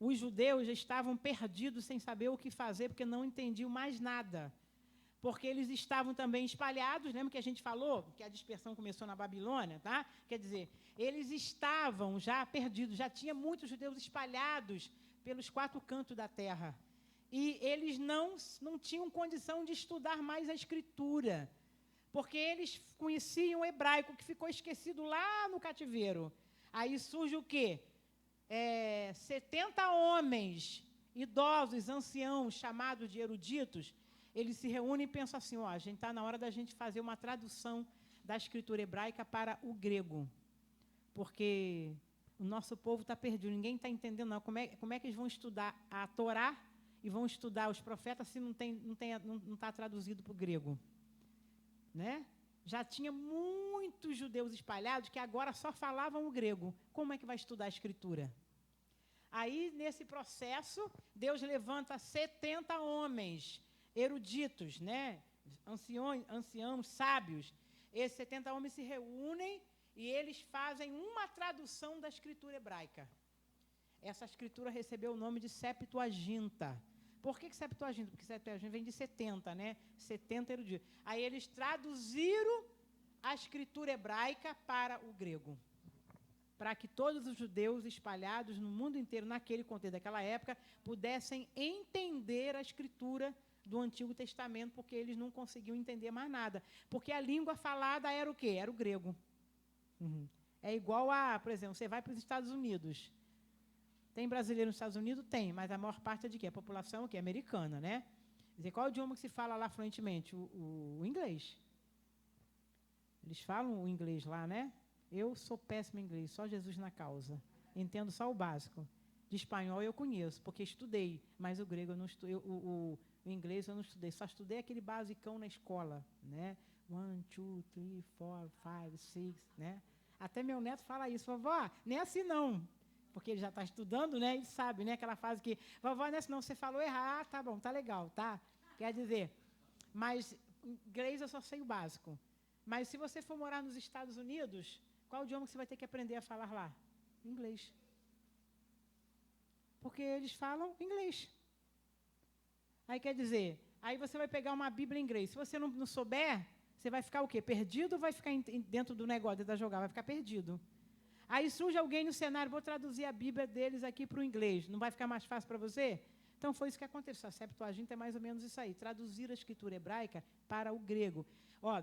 Os judeus já estavam perdidos sem saber o que fazer, porque não entendiam mais nada. Porque eles estavam também espalhados, lembra que a gente falou que a dispersão começou na Babilônia, tá? Quer dizer, eles estavam já perdidos, já tinha muitos judeus espalhados pelos 4 cantos da terra. E eles não tinham condição de estudar mais a Escritura, porque eles conheciam o hebraico, que ficou esquecido lá no cativeiro. Aí surge o quê? 70 homens, idosos, anciãos, chamados de eruditos, eles se reúnem e pensam assim, a gente está na hora da gente fazer uma tradução da escritura hebraica para o grego, porque o nosso povo está perdido, ninguém está entendendo não, como é que eles vão estudar a Torá e vão estudar os profetas se não está traduzido para o grego, né? Já tinha muitos judeus espalhados que agora só falavam o grego. Como é que vai estudar a Escritura? Aí, nesse processo, Deus levanta 70 homens eruditos, né? Anciãos, sábios. Esses 70 homens se reúnem e eles fazem uma tradução da Escritura hebraica. Essa Escritura recebeu o nome de Septuaginta. Por que Septuaginta? Porque Septuaginta vem de 70, né? 70 eruditos. Aí eles traduziram a Escritura hebraica para o grego, para que todos os judeus espalhados no mundo inteiro, naquele contexto daquela época, pudessem entender a Escritura do Antigo Testamento, porque eles não conseguiam entender mais nada. Porque a língua falada era o quê? Era o grego. É igual por exemplo, você vai para os Estados Unidos. Tem brasileiro nos Estados Unidos? Tem, mas a maior parte é de quê? A população é o quê? Americana, né? Quer dizer, qual é o idioma que se fala lá fluentemente? O inglês. Eles falam o inglês lá, né? Eu sou péssimo em inglês, só Jesus na causa. Entendo só o básico. De espanhol eu conheço, porque estudei, mas o grego eu não estudei, o inglês eu não estudei, só estudei aquele basicão na escola, né? 1, 2, 3, 4, 5, 6, né? Até meu neto fala isso, vovó, nem é assim não. Porque ele já está estudando, né? Ele sabe, né? Aquela fase que, vovó, não é assim não, você falou errado, tá bom, tá legal, tá? Quer dizer, mas inglês eu só sei o básico. Mas se você for morar nos Estados Unidos, qual o idioma que você vai ter que aprender a falar lá? Inglês. Porque eles falam inglês. Aí quer dizer, aí você vai pegar uma Bíblia em inglês. Se você não souber, você vai ficar o quê? Perdido ou vai ficar dentro do negócio, dentro da jogada? Vai ficar perdido. Aí surge alguém no cenário, vou traduzir a Bíblia deles aqui para o inglês. Não vai ficar mais fácil para você? Então foi isso que aconteceu. A Septuaginta é mais ou menos isso aí. Traduzir a escritura hebraica para o grego.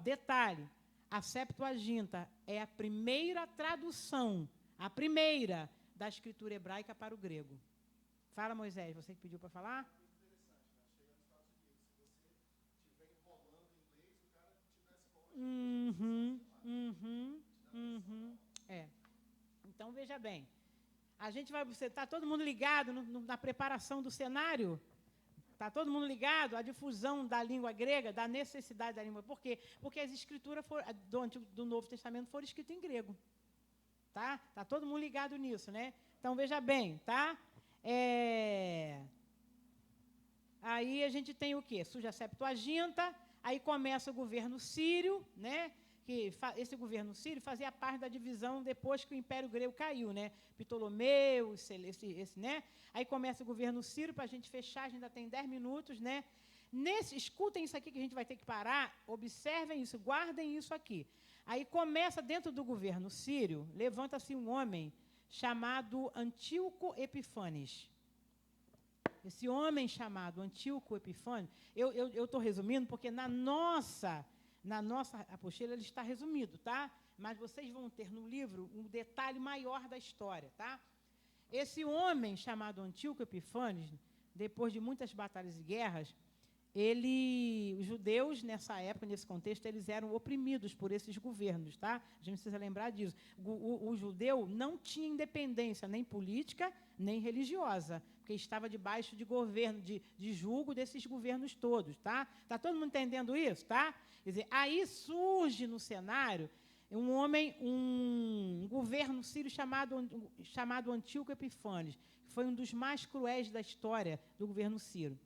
Detalhe, a Septuaginta é a primeira tradução, a primeira da escritura hebraica para o grego. Fala, Moisés, você que pediu para falar? Então, veja bem, você está todo mundo ligado na preparação do cenário? Está todo mundo ligado à difusão da língua grega, da necessidade da língua? Por quê? Porque as escrituras do Novo Testamento foram escritas em grego. Tá? Está todo mundo ligado nisso, né? Então, veja bem, tá? Aí a gente tem o quê? Surge a Septuaginta, aí começa o governo sírio, né? Que esse governo sírio fazia parte da divisão depois que o Império Grego caiu, né? Ptolomeu, né? Aí começa o governo sírio, para a gente fechar, a gente ainda tem 10 minutos, né? Escutem isso aqui que a gente vai ter que parar, observem isso, guardem isso aqui. Aí começa, dentro do governo sírio, levanta-se um homem chamado Antíoco Epifanes. Esse homem chamado Antíoco Epifanes, eu estou resumindo porque na nossa apostila ele está resumido, tá? Mas vocês vão ter no livro um detalhe maior da história, tá? Esse homem chamado Antíoco Epifanes, depois de muitas batalhas e guerras, os judeus, nessa época, nesse contexto, eles eram oprimidos por esses governos, tá? A gente precisa lembrar disso. O judeu não tinha independência nem política, nem religiosa, porque estava debaixo de governo, de julgo desses governos todos, tá? Está todo mundo entendendo isso, tá? Quer dizer, aí surge no cenário um governo sírio chamado Antíoco Epifanes, que foi um dos mais cruéis da história do governo sírio.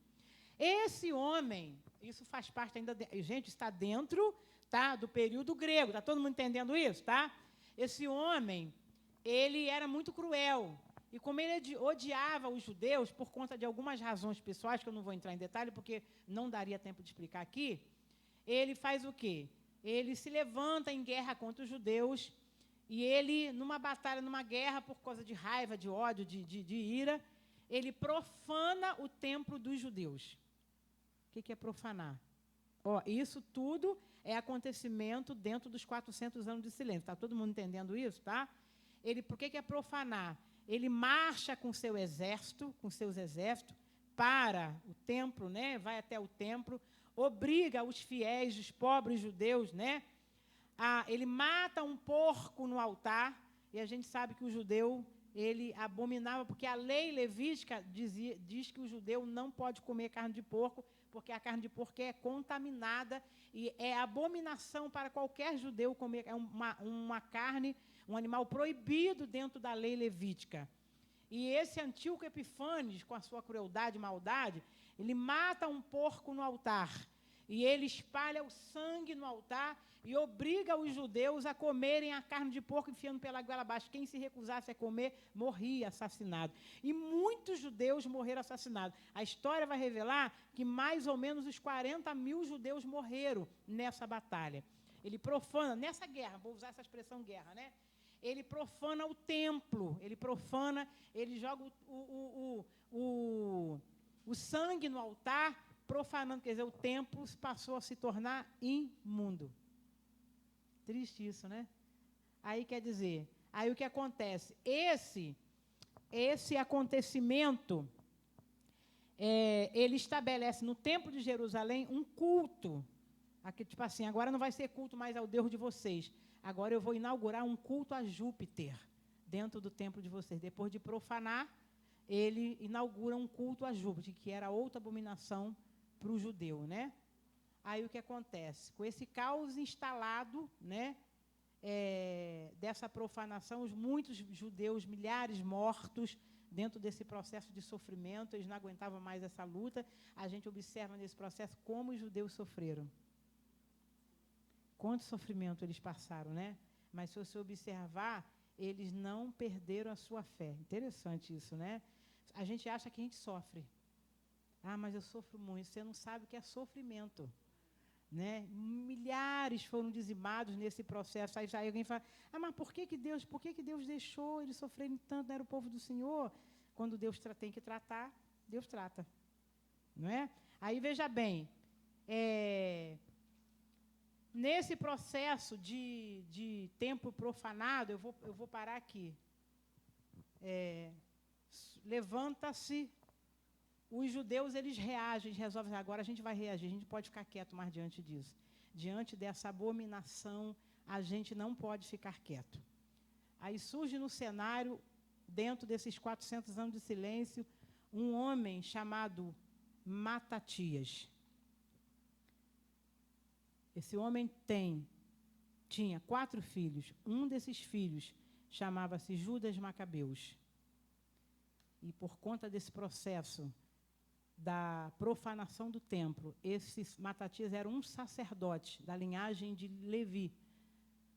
Esse homem, isso faz parte ainda, gente, está dentro, tá, do período grego, está todo mundo entendendo isso, tá? Esse homem, ele era muito cruel, e como ele odiava os judeus, por conta de algumas razões pessoais, que eu não vou entrar em detalhe, porque não daria tempo de explicar aqui, ele faz o quê? Ele se levanta em guerra contra os judeus, e ele, numa batalha, numa guerra, por causa de raiva, de ódio, de ira, ele profana o templo dos judeus. O que é profanar? Isso tudo é acontecimento dentro dos 400 anos de silêncio. Está todo mundo entendendo isso, tá? Por que é profanar? Ele marcha com seus exércitos, para o templo, né? Vai até o templo, obriga os fiéis, os pobres judeus, né? Ele mata um porco no altar, e a gente sabe que o judeu, ele abominava, porque a lei levítica diz que o judeu não pode comer carne de porco, porque a carne de porco é contaminada e é abominação para qualquer judeu comer, é uma carne, um animal proibido dentro da lei levítica. E esse Antíoco Epifanes, com a sua crueldade e maldade, ele mata um porco no altar, e ele espalha o sangue no altar e obriga os judeus a comerem a carne de porco enfiando pela goela abaixo. Quem se recusasse a comer, morria assassinado. E muitos judeus morreram assassinados. A história vai revelar que mais ou menos os 40 mil judeus morreram nessa batalha. Ele profana, nessa guerra, vou usar essa expressão guerra, né? Ele profana o templo, ele joga o sangue no altar, profanando, quer dizer, o templo passou a se tornar imundo. Triste isso, né? Aí quer dizer, aí o que acontece? Esse acontecimento, ele estabelece no Templo de Jerusalém um culto. Aqui, tipo assim, agora não vai ser culto mais ao Deus de vocês. Agora eu vou inaugurar um culto a Júpiter dentro do templo de vocês. Depois de profanar, ele inaugura um culto a Júpiter, que era outra abominação para o judeu, né? Aí o que acontece? Com esse caos instalado, né, dessa profanação, muitos judeus, milhares mortos dentro desse processo de sofrimento, eles não aguentavam mais essa luta. A gente observa nesse processo como os judeus sofreram. Quanto sofrimento eles passaram, né? Mas se você observar, eles não perderam a sua fé. Interessante isso, né? A gente acha que a gente sofre. Mas eu sofro muito. Você não sabe o que é sofrimento, né? Milhares foram dizimados nesse processo. Aí alguém fala, mas por que Deus deixou eles sofrerem tanto? Não era o povo do Senhor? Quando Deus tem que tratar, Deus trata. Não é? Aí, veja bem, nesse processo de templo profanado, eu vou parar aqui. Levanta-se. Os judeus, eles reagem, resolvem, agora a gente vai reagir, a gente pode ficar quieto mais diante disso. Diante dessa abominação, a gente não pode ficar quieto. Aí surge no cenário, dentro desses 400 anos de silêncio, um homem chamado Matatias. Esse homem tinha 4 filhos. Um desses filhos chamava-se Judas Macabeus. E por conta desse processo da profanação do templo, esse Matatias era um sacerdote da linhagem de Levi,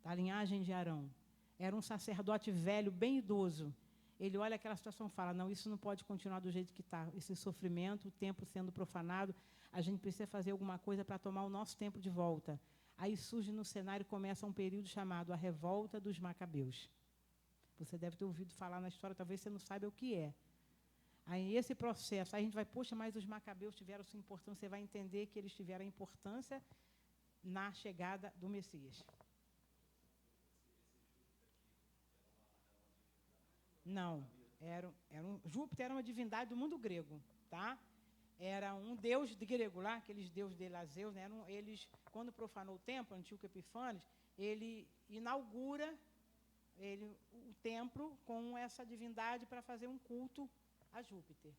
da linhagem de Arão. Era um sacerdote velho, bem idoso. Ele olha aquela situação e fala, não, isso não pode continuar do jeito que está, esse sofrimento, o templo sendo profanado, a gente precisa fazer alguma coisa para tomar o nosso templo de volta. Aí surge no cenário, começa um período chamado a Revolta dos Macabeus. Você deve ter ouvido falar na história, talvez você não saiba o que é. Aí esse processo, aí a gente vai, poxa, mas os Macabeus tiveram sua importância, você vai entender que eles tiveram a importância na chegada do Messias. Não, Júpiter era uma divindade do mundo grego, tá? Era um deus grego lá, aqueles deuses de Lazeus, né? Eles, quando profanou o templo, Antíoco Epifânes, ele inaugura o templo com essa divindade para fazer um culto a Júpiter.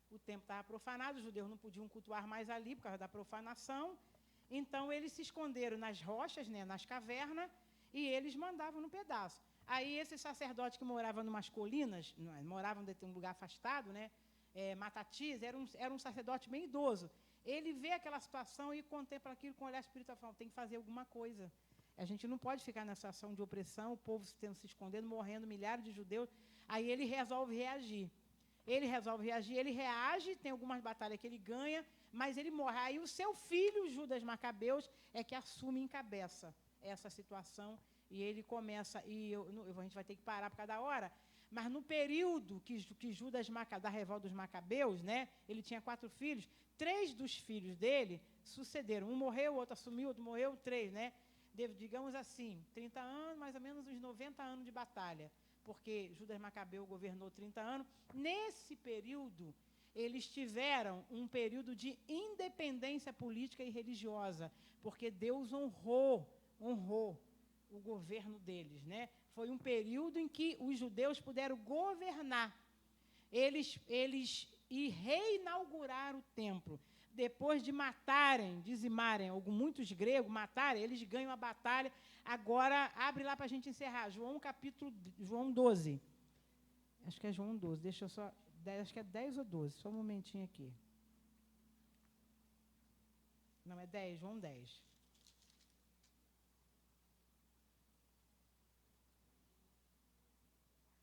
O templo estava profanado, os judeus não podiam cultuar mais ali por causa da profanação, então eles se esconderam nas rochas, né, nas cavernas, e eles mandavam no pedaço. Aí esse sacerdote que morava em umas colinas, morava em um lugar afastado, né, Matatias, era um sacerdote bem idoso. Ele vê aquela situação e contempla aquilo com o olhar espiritual, fala, tem que fazer alguma coisa. A gente não pode ficar nessa ação de opressão, o povo se escondendo, morrendo, milhares de judeus. Aí ele resolve reagir. Ele reage, tem algumas batalhas que ele ganha, mas ele morre. Aí o seu filho, Judas Macabeus, é que assume e encabeça essa situação, e ele começa, a gente vai ter que parar por causa da hora, mas no período que Judas, da revolta dos Macabeus, né, ele tinha 4 filhos, 3 dos filhos dele sucederam. Um morreu, o outro assumiu, o outro morreu, 3, né? Digamos assim, 30 anos, mais ou menos uns 90 anos de batalha, porque Judas Macabeu governou 30 anos. Nesse período, eles tiveram um período de independência política e religiosa, porque Deus honrou o governo deles, né? Foi um período em que os judeus puderam governar. Eles reinauguraram o templo. Depois de dizimarem, muitos gregos matarem, eles ganham a batalha. Agora, abre lá para a gente encerrar. João 12. Acho que é João 12. Deixa eu só... Acho que é 10 ou 12. Só um momentinho aqui. Não, é 10. João 10.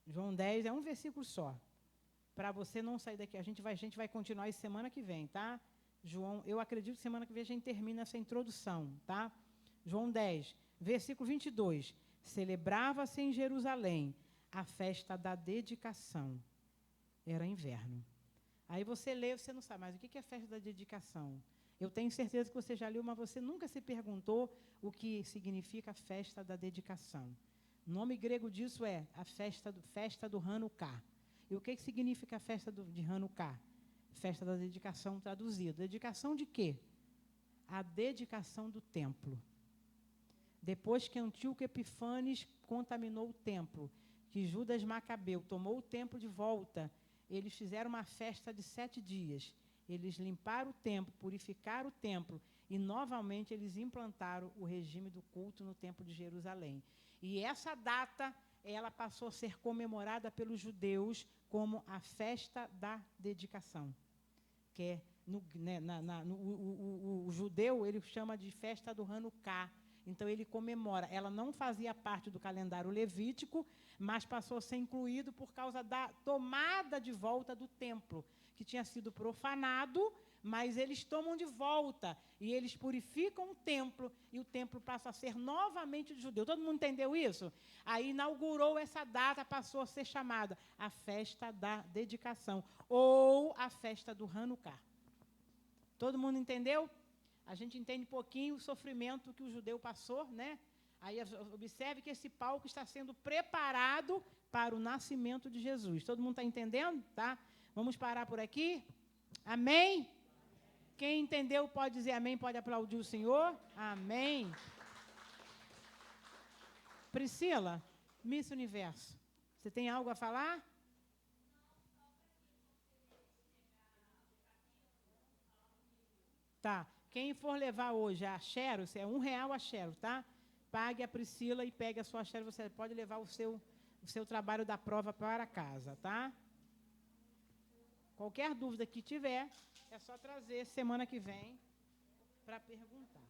João 10 é um versículo só. Para você não sair daqui. A gente vai continuar isso semana que vem, tá? João, eu acredito que semana que vem a gente termina essa introdução, tá? João 10, versículo 22. Celebrava-se em Jerusalém a festa da dedicação. Era inverno. Aí você lê, você não sabe, mas o que é a festa da dedicação? Eu tenho certeza que você já leu, mas você nunca se perguntou o que significa a festa da dedicação. O nome grego disso é a festa do Hanukkah. E o que significa a festa de Hanukkah? Festa da dedicação traduzida. Dedicação de quê? A dedicação do templo. Depois que Antíoco Epifânes contaminou o templo, que Judas Macabeu tomou o templo de volta, eles fizeram uma festa de 7 dias. Eles limparam o templo, purificaram o templo e, novamente, eles implantaram o regime do culto no templo de Jerusalém. E essa data, ela passou a ser comemorada pelos judeus como a festa da dedicação. Que é, o judeu, ele chama de festa do Hanukkah. Então, ele comemora. Ela não fazia parte do calendário levítico, mas passou a ser incluído por causa da tomada de volta do templo, que tinha sido profanado, mas eles tomam de volta, e eles purificam o templo, e o templo passa a ser novamente de judeu. Todo mundo entendeu isso? Aí inaugurou essa data, passou a ser chamada a festa da dedicação, ou a festa do Hanukkah. Todo mundo entendeu? A gente entende um pouquinho o sofrimento que o judeu passou, né? Aí observe que esse palco está sendo preparado para o nascimento de Jesus. Todo mundo está entendendo? Tá? Vamos parar por aqui? Amém? Quem entendeu pode dizer amém, pode aplaudir o Senhor. Amém. Priscila, Miss Universo, você tem algo a falar? Tá. Quem for levar hoje a Xerox, é R$1 a Xerox, tá? Pague a Priscila e pegue a sua Xerox, você pode levar o seu trabalho da prova para casa, tá? Qualquer dúvida que tiver, é só trazer semana que vem para perguntar.